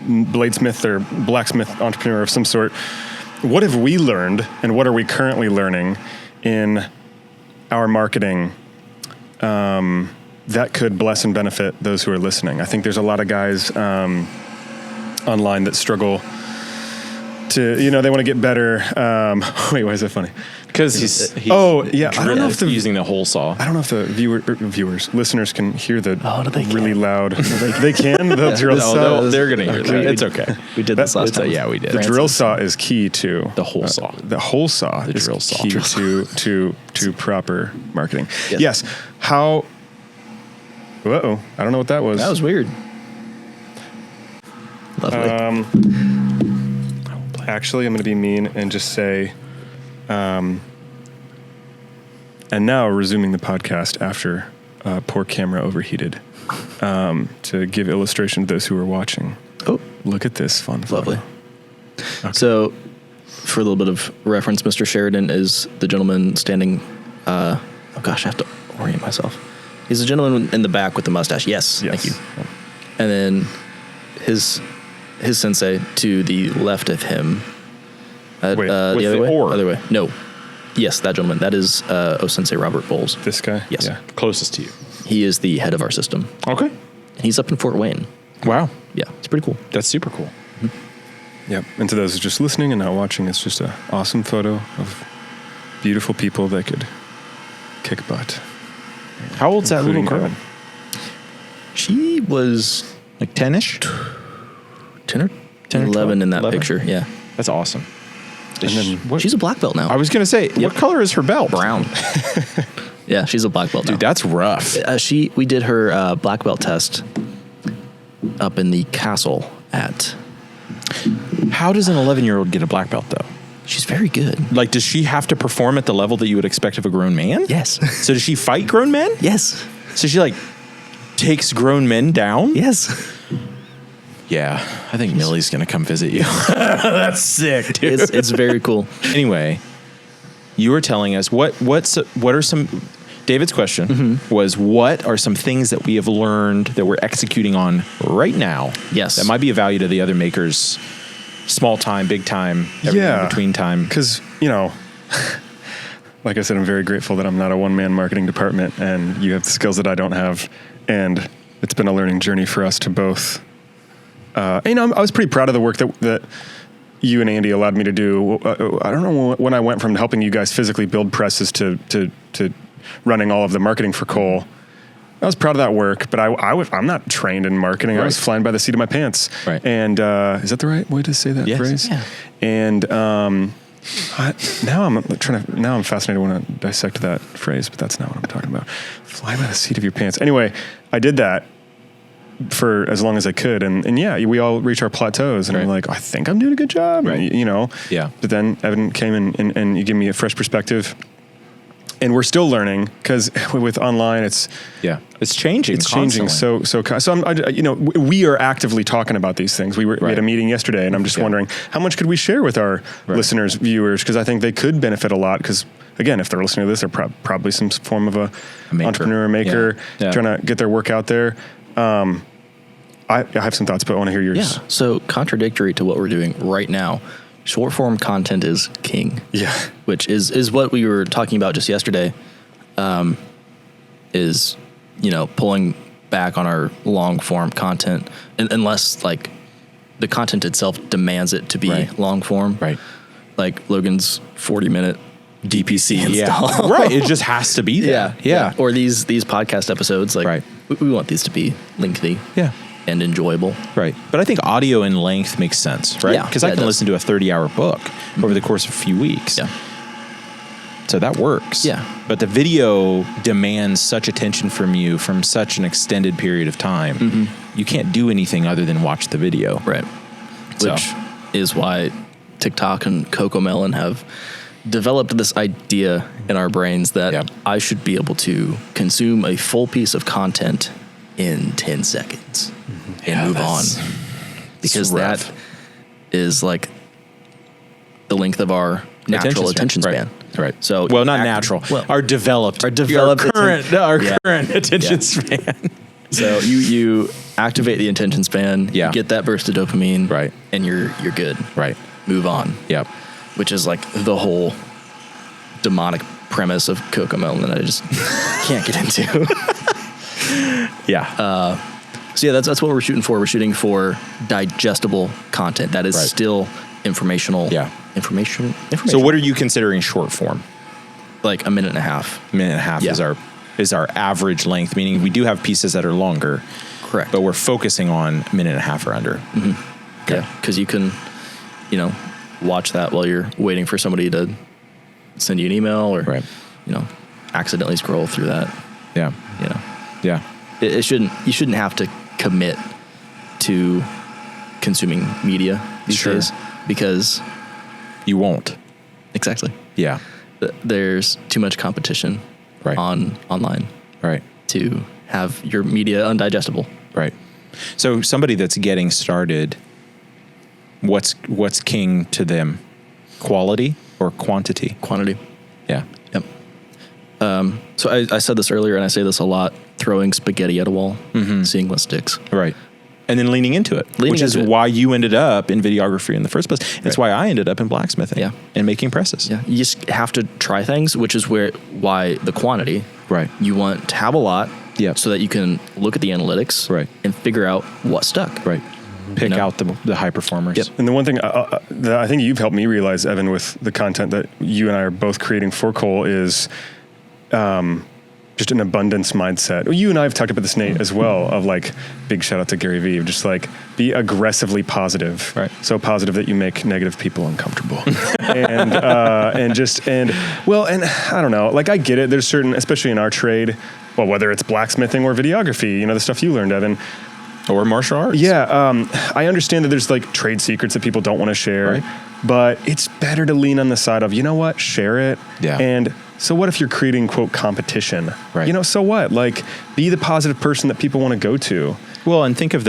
bladesmith or blacksmith entrepreneur of some sort. What have we learned, and what are we currently learning in our marketing that could bless and benefit those who are listening? I think there's a lot of guys online that struggle to, they want to get better. Wait, why is that funny? Because he's I don't know if the using the whole saw. I don't know if the listeners can hear the do they really loud. They can. The drill saw. They're going to hear Okay. that. It's okay. We did this last time. Yeah, we did. The drill saw is key to The whole saw. The whole saw The is drill saw. key to proper marketing. Yes. Yes. How? Uh-oh. I don't know what that was. That was weird. Lovely. Actually, I'm going to be mean and just say, and now resuming the podcast after poor camera overheated, to give illustration to those who are watching. Oh, Look at this fun photo. lovely. So, for a little bit of reference, Mr. Sheridan is the gentleman standing. Oh gosh, I have to orient myself. He's the gentleman in the back with the mustache. Yes. Thank you. And then his sensei to the left of him. Wait, with the the other way? oar. Other way. No. Yes, that gentleman. That is Sensei Robert Bowles. This guy? Yes. Yeah. Closest to you. He is the head of our system. Okay. And he's up in Fort Wayne. Wow. Yeah, it's pretty cool. That's super cool. Yep. And to those who are just listening and not watching, it's just an awesome photo of beautiful people that could kick butt. How old's that little Including girl? Evan. She was Like 10-ish? 10 or 10 or 11 12? in that 11? picture. Yeah. That's awesome. And then What- She's a black belt now. I was going to say, what color is her belt? brown. Yeah, she's a black belt now. Dude, that's rough. We did her black belt test up in the castle at. How does an 11-year-old get a black belt, though? She's very good. Like, does she have to perform at the level that you would expect of a grown man? Yes. So does she fight grown men? Yes. So she, takes grown men down? Yes. Yeah, I think Millie's going to come visit you. That's sick, dude. It's very cool. Anyway, you were telling us what are some. David's question was, what are some things that we have learned that we're executing on right now? Yes. That might be of value to the other makers, small time, big time, everything in between time. Because, like I said, I'm very grateful that I'm not a one-man marketing department and you have the skills that I don't have. And it's been a learning journey for us to both. I was pretty proud of the work that you and Andy allowed me to do. I don't know when I went from helping you guys physically build presses to running all of the marketing for Cole. I was proud of that work, but I'm not trained in marketing. Right. I was flying by the seat of my pants. Right. And is that the right way to say that Yes. phrase? Yeah. And now I'm fascinated when I dissect that phrase, but that's not what I'm talking about. Fly by the seat of your pants. Anyway, I did that for as long as I could, and yeah, we all reach our plateaus, and I'm like, I think I'm doing a good job, Right. Yeah. But then Evan came in and you give me a fresh perspective. And we're still learning because with online, it's changing. It's changing so. We are actively talking about these things. We had a meeting yesterday, and I'm just wondering how much could we share with our listeners, viewers, because I think they could benefit a lot. Because again, if they're listening to this, they're probably some form of a maker. entrepreneur, maker, Yeah. trying to get their work out there. I have some thoughts, but I want to hear yours. Yeah. So contradictory to what we're doing right now, short form content is king. Yeah. Which is what we were talking about just yesterday is, pulling back on our long form content, unless like the content itself demands it to be long form. Right. Like Logan's 40-minute DPC install. Yeah. Right. It just has to be there. Yeah. Or these podcast episodes, like we want these to be lengthy. Yeah. And enjoyable. Right. But I think audio in length makes sense, right? Yeah. Because I can listen to a 30-hour book over the course of a few weeks. Yeah. So that works. Yeah. But the video demands such attention from you from such an extended period of time. You can't do anything other than watch the video. Right. Which is why TikTok and Cocomelon have developed this idea in our brains that I should be able to consume a full piece of content in 10 seconds and move on. Because that is like the length of our natural attention span. Right. So not natural. Well, our developed current attention span. So you activate the attention span, you get that burst of dopamine, right, and you're good. Right. Move on. Yep. Which is like the whole demonic premise of Cocomelon that I just can't get into. Yeah. So that's what we're shooting for. We're shooting for digestible content that is still informational. Yeah. Information. So what are you considering short form? Like a minute and a half. A minute and a half is our average length, meaning we do have pieces that are longer. Correct. But we're focusing on a minute and a half or under. Okay. Yeah. Because you can, watch that while you're waiting for somebody to send you an email or, accidentally scroll through that. Yeah. Yeah. You shouldn't have to commit to consuming media these days because you won't. Exactly. Yeah. There's too much competition online. Right. To have your media undigestible. Right. So somebody that's getting started, what's king to them? Quality or quantity? Quantity. Yeah. Yep. So I said this earlier, and I say this a lot: throwing spaghetti at a wall, seeing what sticks. Right. And then leaning into it, which is why you ended up in videography in the first place. It's why I ended up in blacksmithing and making presses. Yeah. You just have to try things, which is why the quantity. Right. You want to have a lot so that you can look at the analytics and figure out what stuck. Right. Pick out the high performers. Yep. And the one thing that I think you've helped me realize, Evan, with the content that you and I are both creating for Cole is just an abundance mindset. You and I have talked about this, Nate, as well, of like, big shout out to Gary Vee, of just like, be aggressively positive. Right. So positive that you make negative people uncomfortable. and I don't know, like I get it. There's certain, especially in our trade, well, whether it's blacksmithing or videography, the stuff you learned, Evan. Or martial arts. Yeah. I understand that there's like trade secrets that people don't want to share, but it's better to lean on the side of, share it. Yeah. And so what if you're creating, quote, competition? Right. So what? Like, be the positive person that people want to go to. Well, and think of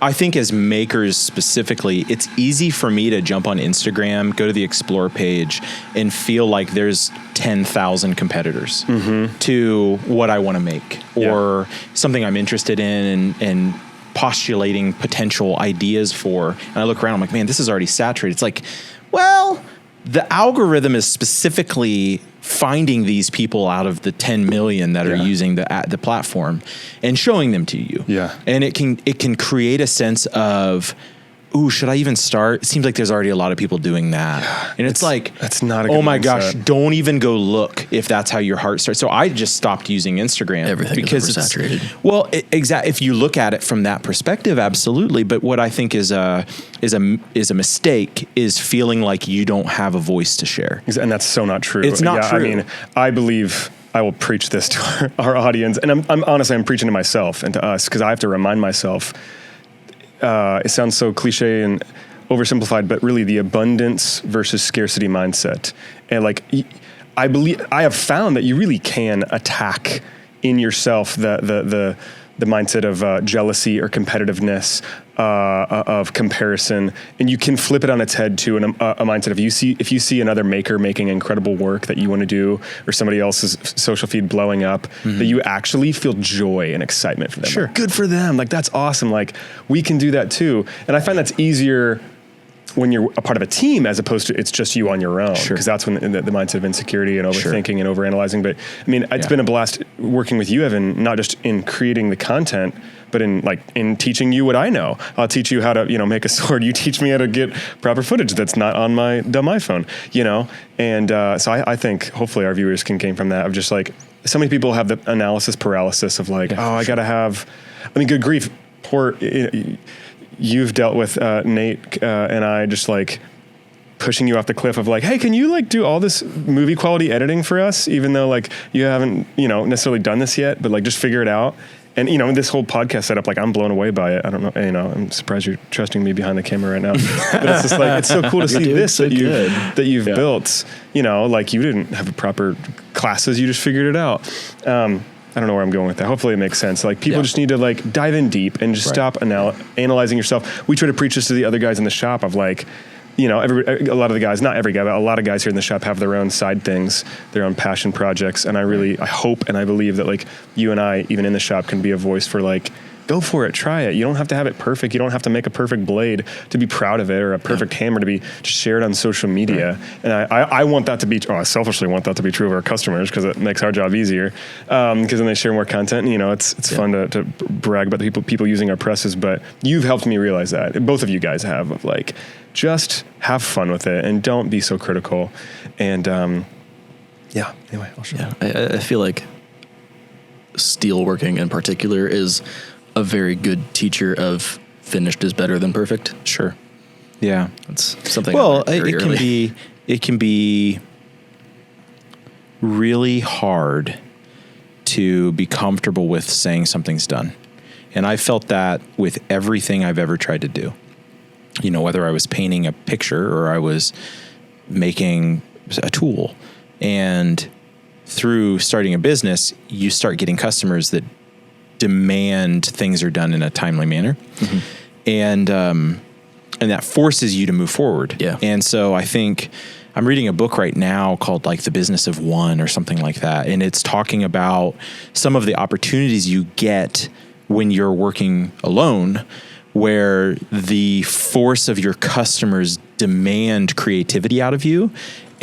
I think as makers specifically, it's easy for me to jump on Instagram, go to the Explore page, and feel like there's 10,000 competitors to what I want to make or something I'm interested in and postulating potential ideas for. And I look around, I'm like, man, this is already saturated. It's like, well, the algorithm is specifically finding these people out of the 10 million that are using the platform and showing them to you. Yeah. And it can create a sense of, ooh, should I even start? It seems like there's already a lot of people doing that. Yeah, and it's like, that's not a good oh my mindset. Gosh, don't even go look if that's how your heart starts. So I just stopped using Instagram. Everything is oversaturated. Well, exactly. If you look at it from that perspective, absolutely. But what I think is a mistake is feeling like you don't have a voice to share. And that's so not true. It's not true. I mean, I believe I will preach this to our audience. And I'm honestly, I'm preaching to myself and to us because I have to remind myself. It sounds so cliche and oversimplified, but really the abundance versus scarcity mindset. And like, I have found that you really can attack in yourself the mindset of jealousy or competitiveness, of comparison, and you can flip it on its head to a mindset of if you see another maker making incredible work that you want to do, or somebody else's social feed blowing up, that you actually feel joy and excitement for them. Sure. Like, good for them. Like, that's awesome. Like, we can do that too. And I find that's easier when you're a part of a team as opposed to it's just you on your own. Sure. Because that's when the mindset of insecurity and overthinking and overanalyzing. But I mean, it's been a blast working with you, Evan, not just in creating the content, but in teaching you what I know. I'll teach you how to, make a sword. You teach me how to get proper footage that's not on my dumb iPhone, And so I think hopefully our viewers can gain from that of just like, so many people have the analysis paralysis of like, I got to have, good grief, poor, you've dealt with Nate and I just like pushing you off the cliff of like, hey, can you like do all this movie quality editing for us? Even though like you haven't, necessarily done this yet, but like just figure it out. And, this whole podcast setup, like I'm blown away by it. I don't know, I'm surprised you're trusting me behind the camera right now, but it's just like, it's so cool to see this that you've built, like you didn't have proper classes. You just figured it out. I don't know where I'm going with that. Hopefully it makes sense. Like people just need to like dive in deep and just stop analyzing yourself. We try to preach this to the other guys in the shop of like, a lot of the guys, not every guy, but a lot of guys here in the shop have their own side things, their own passion projects. And I hope and I believe that like you and I, even in the shop, can be a voice for like, go for it, try it. You don't have to have it perfect. You don't have to make a perfect blade to be proud of it or a perfect hammer to be shared on social media. Right. And I want that to be, I selfishly want that to be true of our customers because it makes our job easier. Because then they share more content and, it's fun to brag about the people using our presses. But you've helped me realize that. Both of you guys have, of like, just have fun with it and don't be so critical. And anyway, I'll show you. I feel like steelworking in particular is a very good teacher of finished is better than perfect. Sure. Yeah. That's something. Well, it can be really hard to be comfortable with saying something's done. And I felt that with everything I've ever tried to do. Whether I was painting a picture or I was making a tool. And through starting a business, you start getting customers that demand things are done in a timely manner. Mm-hmm. And that forces you to move forward. Yeah. And so I think I'm reading a book right now called like The Business of One or something like that. And it's talking about some of the opportunities you get when you're working alone, where the force of your customers demand creativity out of you.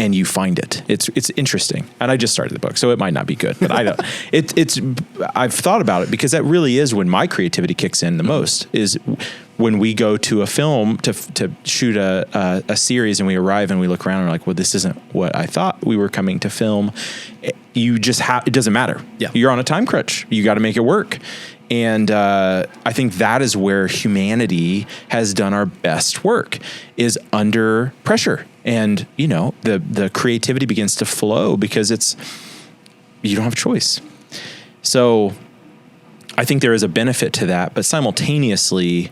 And you find it. It's interesting. And I just started the book, so it might not be good. But I don't. I've thought about it because that really is when my creativity kicks in the most. Is when we go to a film to shoot a series, and we arrive and we look around and we're like, well, this isn't what I thought we were coming to film. You just it doesn't matter. Yeah. You're on a time crunch. You got to make it work. And I think that is where humanity has done our best work, is under pressure. And, the creativity begins to flow because you don't have a choice. So I think there is a benefit to that, but simultaneously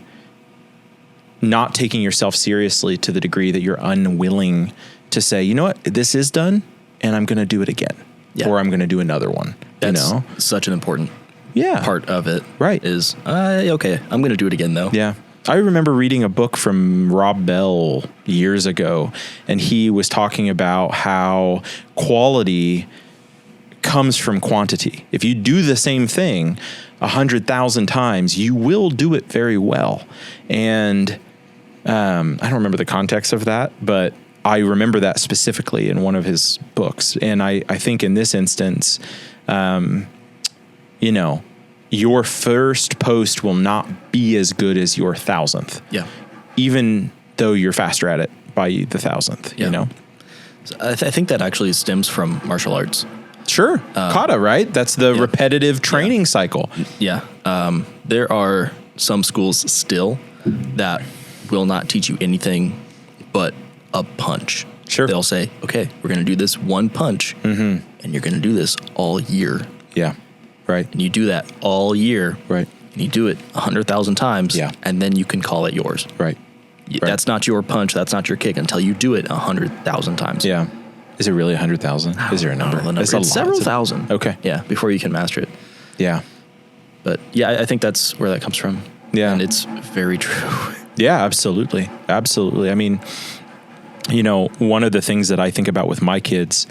not taking yourself seriously to the degree that you're unwilling to say, you know what, this is done and I'm going to do it again. Yeah. Or I'm going to do another one. That's such an important part of it. Right. Is, okay, I'm going to do it again though. Yeah. I remember reading a book from Rob Bell years ago, and he was talking about how quality comes from quantity. If you do the same thing 100,000 times, you will do it very well. And I don't remember the context of that, but I remember that specifically in one of his books. And I think in this instance, your first post will not be as good as your 1,000th. Yeah. Even though you're faster at it by the 1,000th, So I think that actually stems from martial arts. Sure. Kata, right? That's the repetitive training cycle. Yeah. There are some schools still that will not teach you anything but a punch. Sure. They'll say, okay, we're going to do this one punch, and you're going to do this all year. Yeah. Right. And you do that all year. Right. And you do it 100,000 times. Yeah. And then you can call it yours. Right. That's not your punch. That's not your kick until you do it 100,000 times. Yeah. Is it really 100,000? Is there a number? It's a lot. Several thousand. Okay. Yeah. Before you can master it. Yeah. But yeah, I think that's where that comes from. Yeah. And it's very true. Yeah, absolutely. Absolutely. I mean, one of the things that I think about with my kids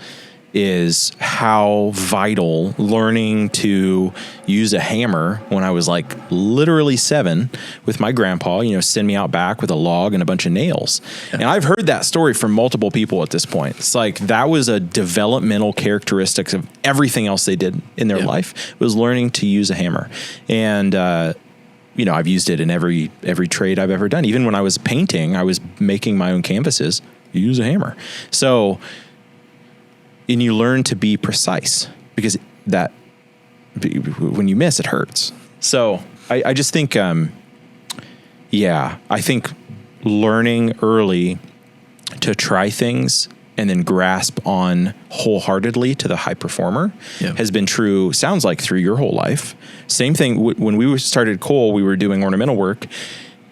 is how vital learning to use a hammer when I was like literally 7 with my grandpa, send me out back with a log and a bunch of nails. Yeah. And I've heard that story from multiple people at this point. It's like that was a developmental characteristic of everything else they did in their life, was learning to use a hammer. And, I've used it in every trade I've ever done. Even when I was painting, I was making my own canvases, you use a hammer. So, and you learn to be precise, because when you miss, it hurts. So I just think, I think learning early to try things and then grasp on wholeheartedly to the high performer has been true, sounds like, through your whole life. Same thing, when we started Cole, we were doing ornamental work,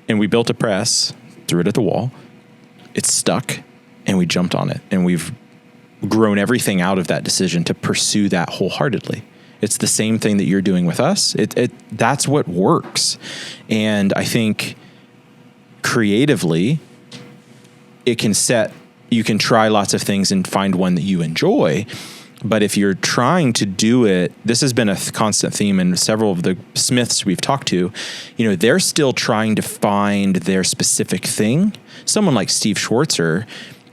and we built a press, threw it at the wall, it stuck, and we jumped on it. And we've grown everything out of that decision to pursue that wholeheartedly. It's the same thing that you're doing with us. That's what works. And I think creatively, you can try lots of things and find one that you enjoy. But if you're trying to do it, this has been a constant theme in several of the Smiths we've talked to, they're still trying to find their specific thing. Someone like Steve Schwartzer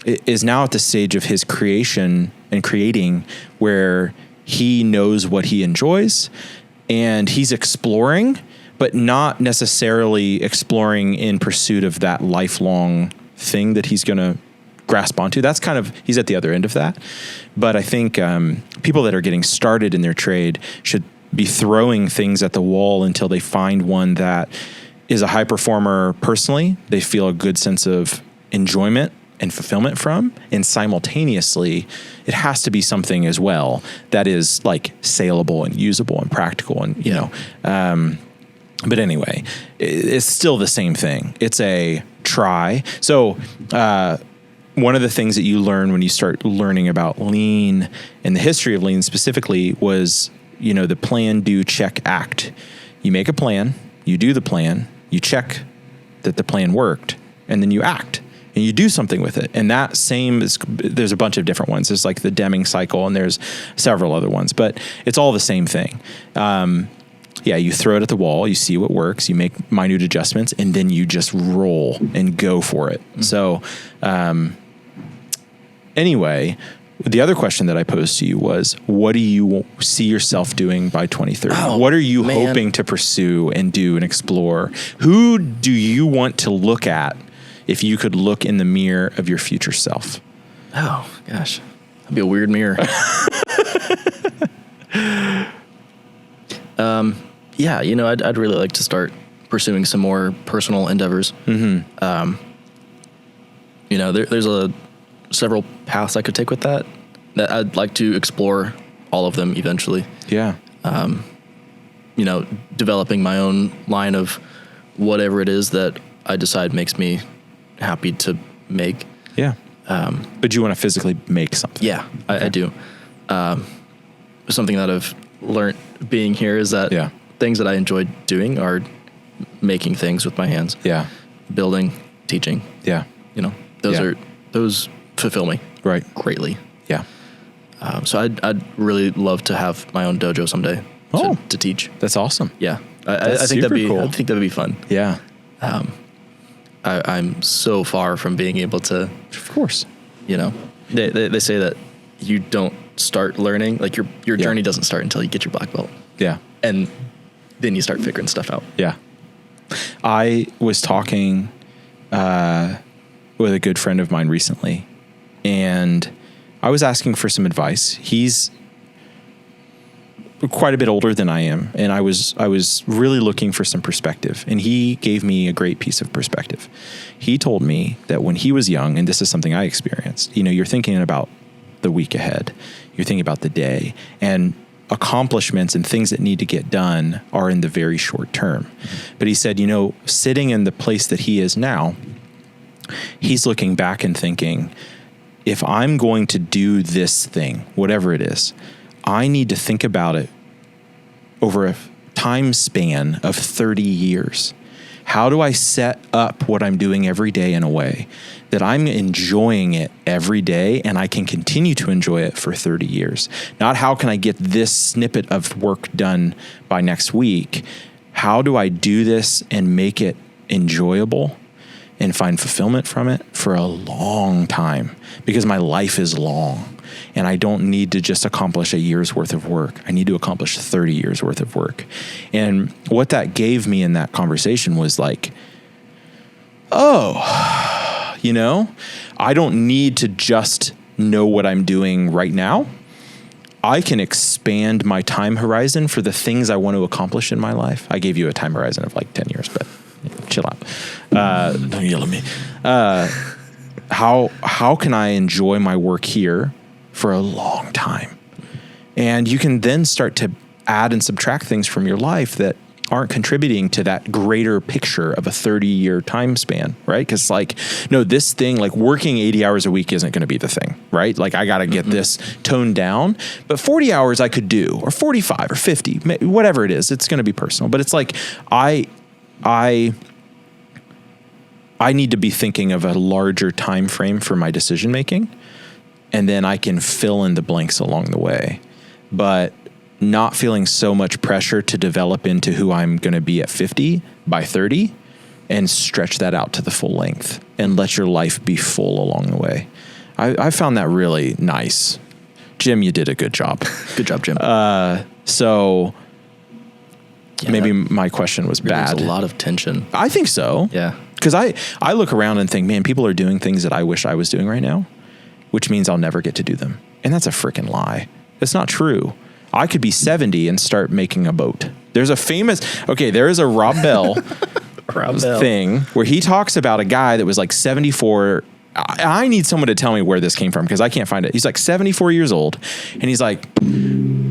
is now at the stage of his creation and creating where he knows what he enjoys, and he's exploring, but not necessarily exploring in pursuit of that lifelong thing that he's going to grasp onto. That's he's at the other end of that. But I think people that are getting started in their trade should be throwing things at the wall until they find one that is a high performer personally. They feel a good sense of enjoyment and fulfillment from, and simultaneously it has to be something as well that is like saleable and usable and practical, and but anyway, it's still the same thing. It's a try. So one of the things that you learn when you start learning about lean and the history of lean specifically was, the plan, do, check, act. You make a plan, you do the plan, you check that the plan worked, and then you act. And you do something with it. And that there's a bunch of different ones. There's like the Deming cycle, and there's several other ones, but it's all the same thing. You throw it at the wall, you see what works, you make minute adjustments, and then you just roll and go for it. Mm-hmm. So, anyway, the other question that I posed to you was, what do you see yourself doing by 2030? What are you hoping to pursue and do and explore? Who do you want to look at if you could look in the mirror of your future self? Oh, gosh. That'd be a weird mirror. I'd really like to start pursuing some more personal endeavors. Mm-hmm. There's several paths I could take with that I'd like to explore all of them eventually. Yeah. Developing my own line of whatever it is that I decide makes me happy to make. Yeah. But you want to physically make something. Yeah, okay. I do. Something that I've learned being here is that things that I enjoy doing are making things with my hands. Yeah. Building, teaching. Yeah. Those fulfill me. Right. Greatly. Yeah. So I'd really love to have my own dojo someday to teach. That's awesome. Yeah. I think that'd be cool. I think that'd be fun. Yeah. I'm so far from being able to. Of course. They say that you don't start learning, like your journey doesn't start until you get your black belt. Yeah. And then you start figuring stuff out. Yeah. I was talking with a good friend of mine recently, and I was asking for some advice. He's quite a bit older than I am, and I was really looking for some perspective, and he gave me a great piece of perspective. He told me that when he was young, and this is something I experienced, you're thinking about the week ahead, you're thinking about the day, and accomplishments and things that need to get done are in the very short term. Mm-hmm. But he said, sitting in the place that he is now, he's looking back and thinking, if I'm going to do this thing, whatever it is, I need to think about it over a time span of 30 years. How do I set up what I'm doing every day in a way that I'm enjoying it every day and I can continue to enjoy it for 30 years? Not how can I get this snippet of work done by next week? How do I do this and make it enjoyable and find fulfillment from it for a long time? Because my life is long and I don't need to just accomplish a year's worth of work. I need to accomplish 30 years worth of work. And what that gave me in that conversation was like, oh, you know, I don't need to just know what I'm doing right now. I can expand my time horizon for the things I want to accomplish in my life. I gave you a time horizon of like 10 years, but chill out. Don't yell at me. How can I enjoy my work here for a long time? And you can then start to add and subtract things from your life that aren't contributing to that greater picture of a 30-year time span, right? Because like, no, this thing, like working 80 hours a week isn't going to be the thing, right? Like I got to get this toned down, but 40 hours I could do, or 45 or 50, whatever it is, it's going to be personal. But it's like, I need to be thinking of a larger time frame for my decision making, and then I can fill in the blanks along the way. But not feeling so much pressure to develop into who I'm going to be at 50 by 30 and stretch that out to the full length and let your life be full along the way. I found that really nice. Jim, you did a good job. Good job, Jim. So maybe my question was bad. There's a lot of tension. I think so. Yeah. Because I look around and think, man, people are doing things that I wish I was doing right now, which means I'll never get to do them. And that's a freaking lie. It's not true. I could be 70 and start making a boat. There is a Rob Bell thing where he talks about a guy that was like 74. I need someone to tell me where this came from because I can't find it. He's like 74 years old and he's like,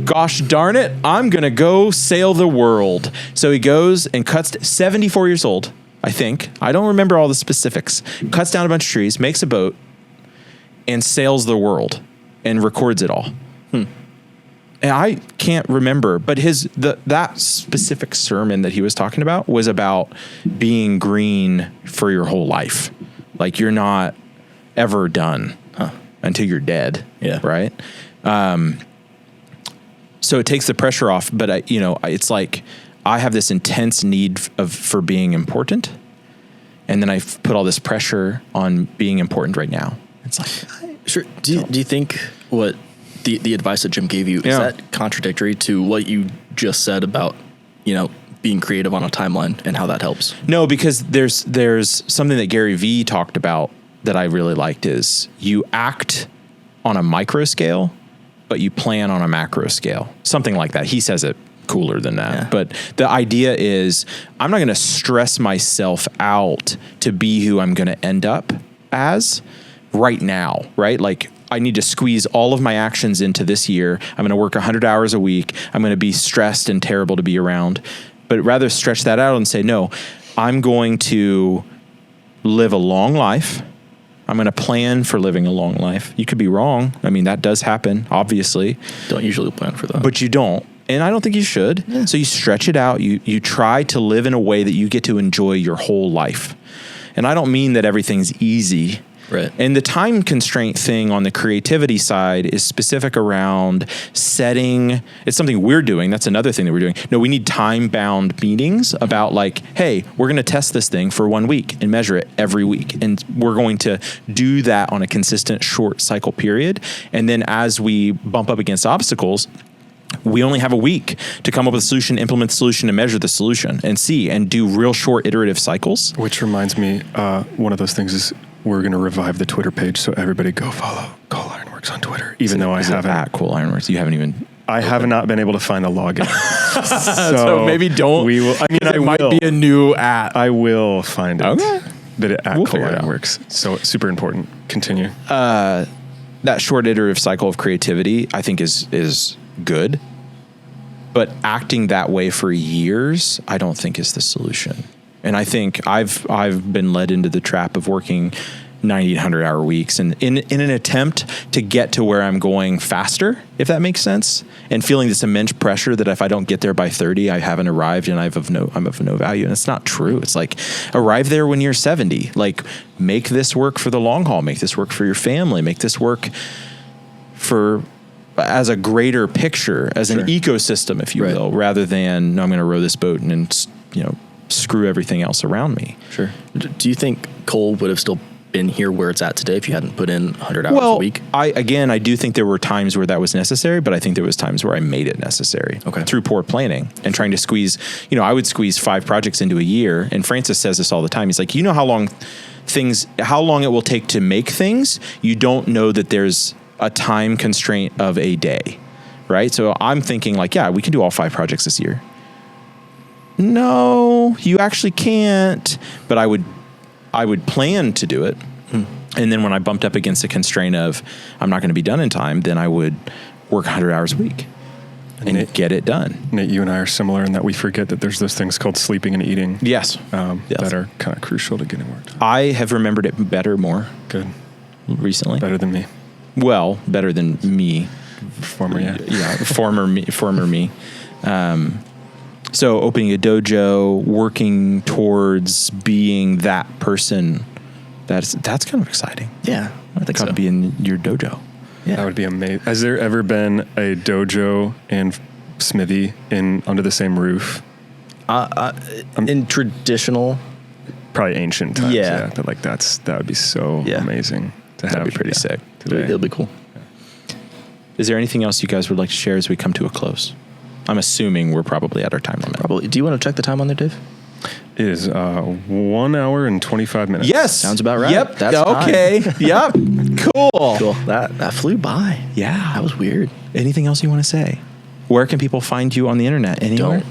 gosh darn it, I'm going to go sail the world. So he goes and cuts 74 years old, I think. I don't remember all the specifics. Cuts down a bunch of trees, makes a boat, and sails the world and records it all. And I can't remember, but that specific sermon that he was talking about was about being green for your whole life. Like you're not ever done until you're dead. Yeah. Right. So it takes the pressure off, but it's like I have this intense need for being important. And then I put all this pressure on being important right now. It's like, sure. Do you think what the advice that Jim gave you, is that contradictory to what you just said about, being creative on a timeline and how that helps? No, because there's something that Gary Vee talked about that I really liked is you act on a micro scale, but you plan on a macro scale. Something like that. He says it cooler than that. Yeah. But the idea is I'm not going to stress myself out to be who I'm going to end up as right now, right? Like I need to squeeze all of my actions into this year. I'm going to work 100 hours a week. I'm going to be stressed and terrible to be around, but rather stretch that out and say, no, I'm going to live a long life. I'm going to plan for living a long life. You could be wrong. I mean, that does happen, obviously. Don't usually plan for that. But you don't. And I don't think you should. Yeah. So you stretch it out. You try to live in a way that you get to enjoy your whole life. And I don't mean that everything's easy. Right. And the time constraint thing on the creativity side is specific around setting. It's something we're doing. That's another thing that we're doing. No, we need time-bound meetings about like, hey, we're going to test this thing for 1 week and measure it every week. And we're going to do that on a consistent short cycle period. And then as we bump up against obstacles, we only have a week to come up with a solution, implement the solution, and measure the solution and see and do real short iterative cycles. Which reminds me, one of those things is we're going to revive the Twitter page, so everybody go follow Coal Ironworks on Twitter. Even though I haven't at Coal Ironworks, you haven't even. I have not been able to find the login. So maybe don't. We will. I mean, it might be a new at. I will find it. Okay. But at Coal Ironworks. So it's super important. Continue. That short iterative cycle of creativity, I think, is good. But acting that way for years, I don't think is the solution. And I think I've been led into the trap of working 90, 100 hour weeks, and in an attempt to get to where I'm going faster, if that makes sense, and feeling this immense pressure that if I don't get there by 30, I haven't arrived and I'm of no value. And it's not true. It's like, arrive there when you're 70. Like, make this work for the long haul, make this work for your family, make this work as a greater picture, as an ecosystem, if you will, rather than, no, I'm going to row this boat and screw everything else around me. Sure. Do you think Cole would have still been here where it's at today if you hadn't put in 100 hours a week? I do think there were times where that was necessary, but I think there was times where I made it necessary through poor planning and trying to squeeze, I would squeeze 5 projects into a year. And Francis says this all the time. He's like, how long it will take to make things. You don't know that there's a time constraint of a day, right? So I'm thinking like, we can do all 5 projects this year. No, you actually can't. But I would plan to do it. And then when I bumped up against the constraint of I'm not going to be done in time, then I would work 100 hours a week and get it done. Nate, you and I are similar in that we forget that there's those things called sleeping and eating. Yes. That are kind of crucial to getting work done. I have remembered it more. Good. Recently. Better than me. Well, better than me. Former me. So opening a dojo, working towards being that person, that's kind of exciting. Yeah, I think so. Be in your dojo. Yeah, that would be amazing. Has there ever been a dojo and smithy under the same roof? In traditional, probably ancient times. Yeah, but like that would be so amazing to have. That'd be pretty sick. Today. It'll be cool. Yeah. Is there anything else you guys would like to share as we come to a close? I'm assuming we're probably at our time limit. Probably. Do you want to check the time on there, Dave? It is 1 hour and 25 minutes. Yes. Sounds about right. Yep. That's okay. Yep. Cool. That flew by. Yeah. That was weird. Anything else you want to say? Where can people find you on the internet? Anywhere?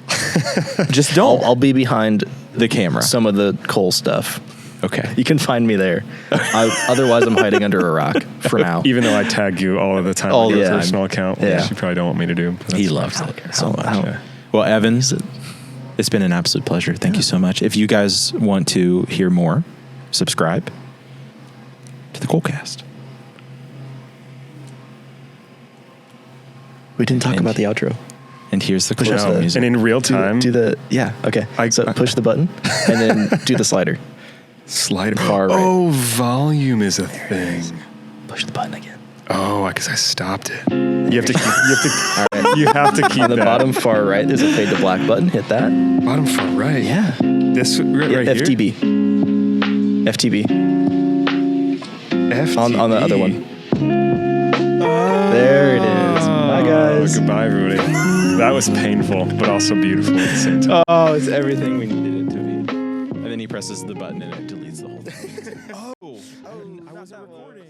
Don't. Just don't. I'll be behind the camera. Some of the Cole stuff. Okay. You can find me there. Otherwise, I'm hiding under a rock for now. Even though I tag you all of the time on your personal account, which you probably don't want me to do. He loves it so much. Well, Evan, it's been an absolute pleasure. Thank you so much. If you guys want to hear more, subscribe to the Colecast. We didn't talk about the outro. And here's the close music. And in real time. Do the okay. So push the button and then do the slider. Slider. Far right. Oh, volume is a thing. Push the button again. Oh, because I stopped it. You have to keep. You have to keep on the bottom far right. There's a fade to black button. Hit that. Bottom far right. Yeah. This right here. FTB. On the other one. There it is. Bye guys. Goodbye, everybody. That was painful, but also beautiful at the same time. Oh, it's everything we needed it to be. And then he presses the button and it deletes the whole thing. I wasn't recording.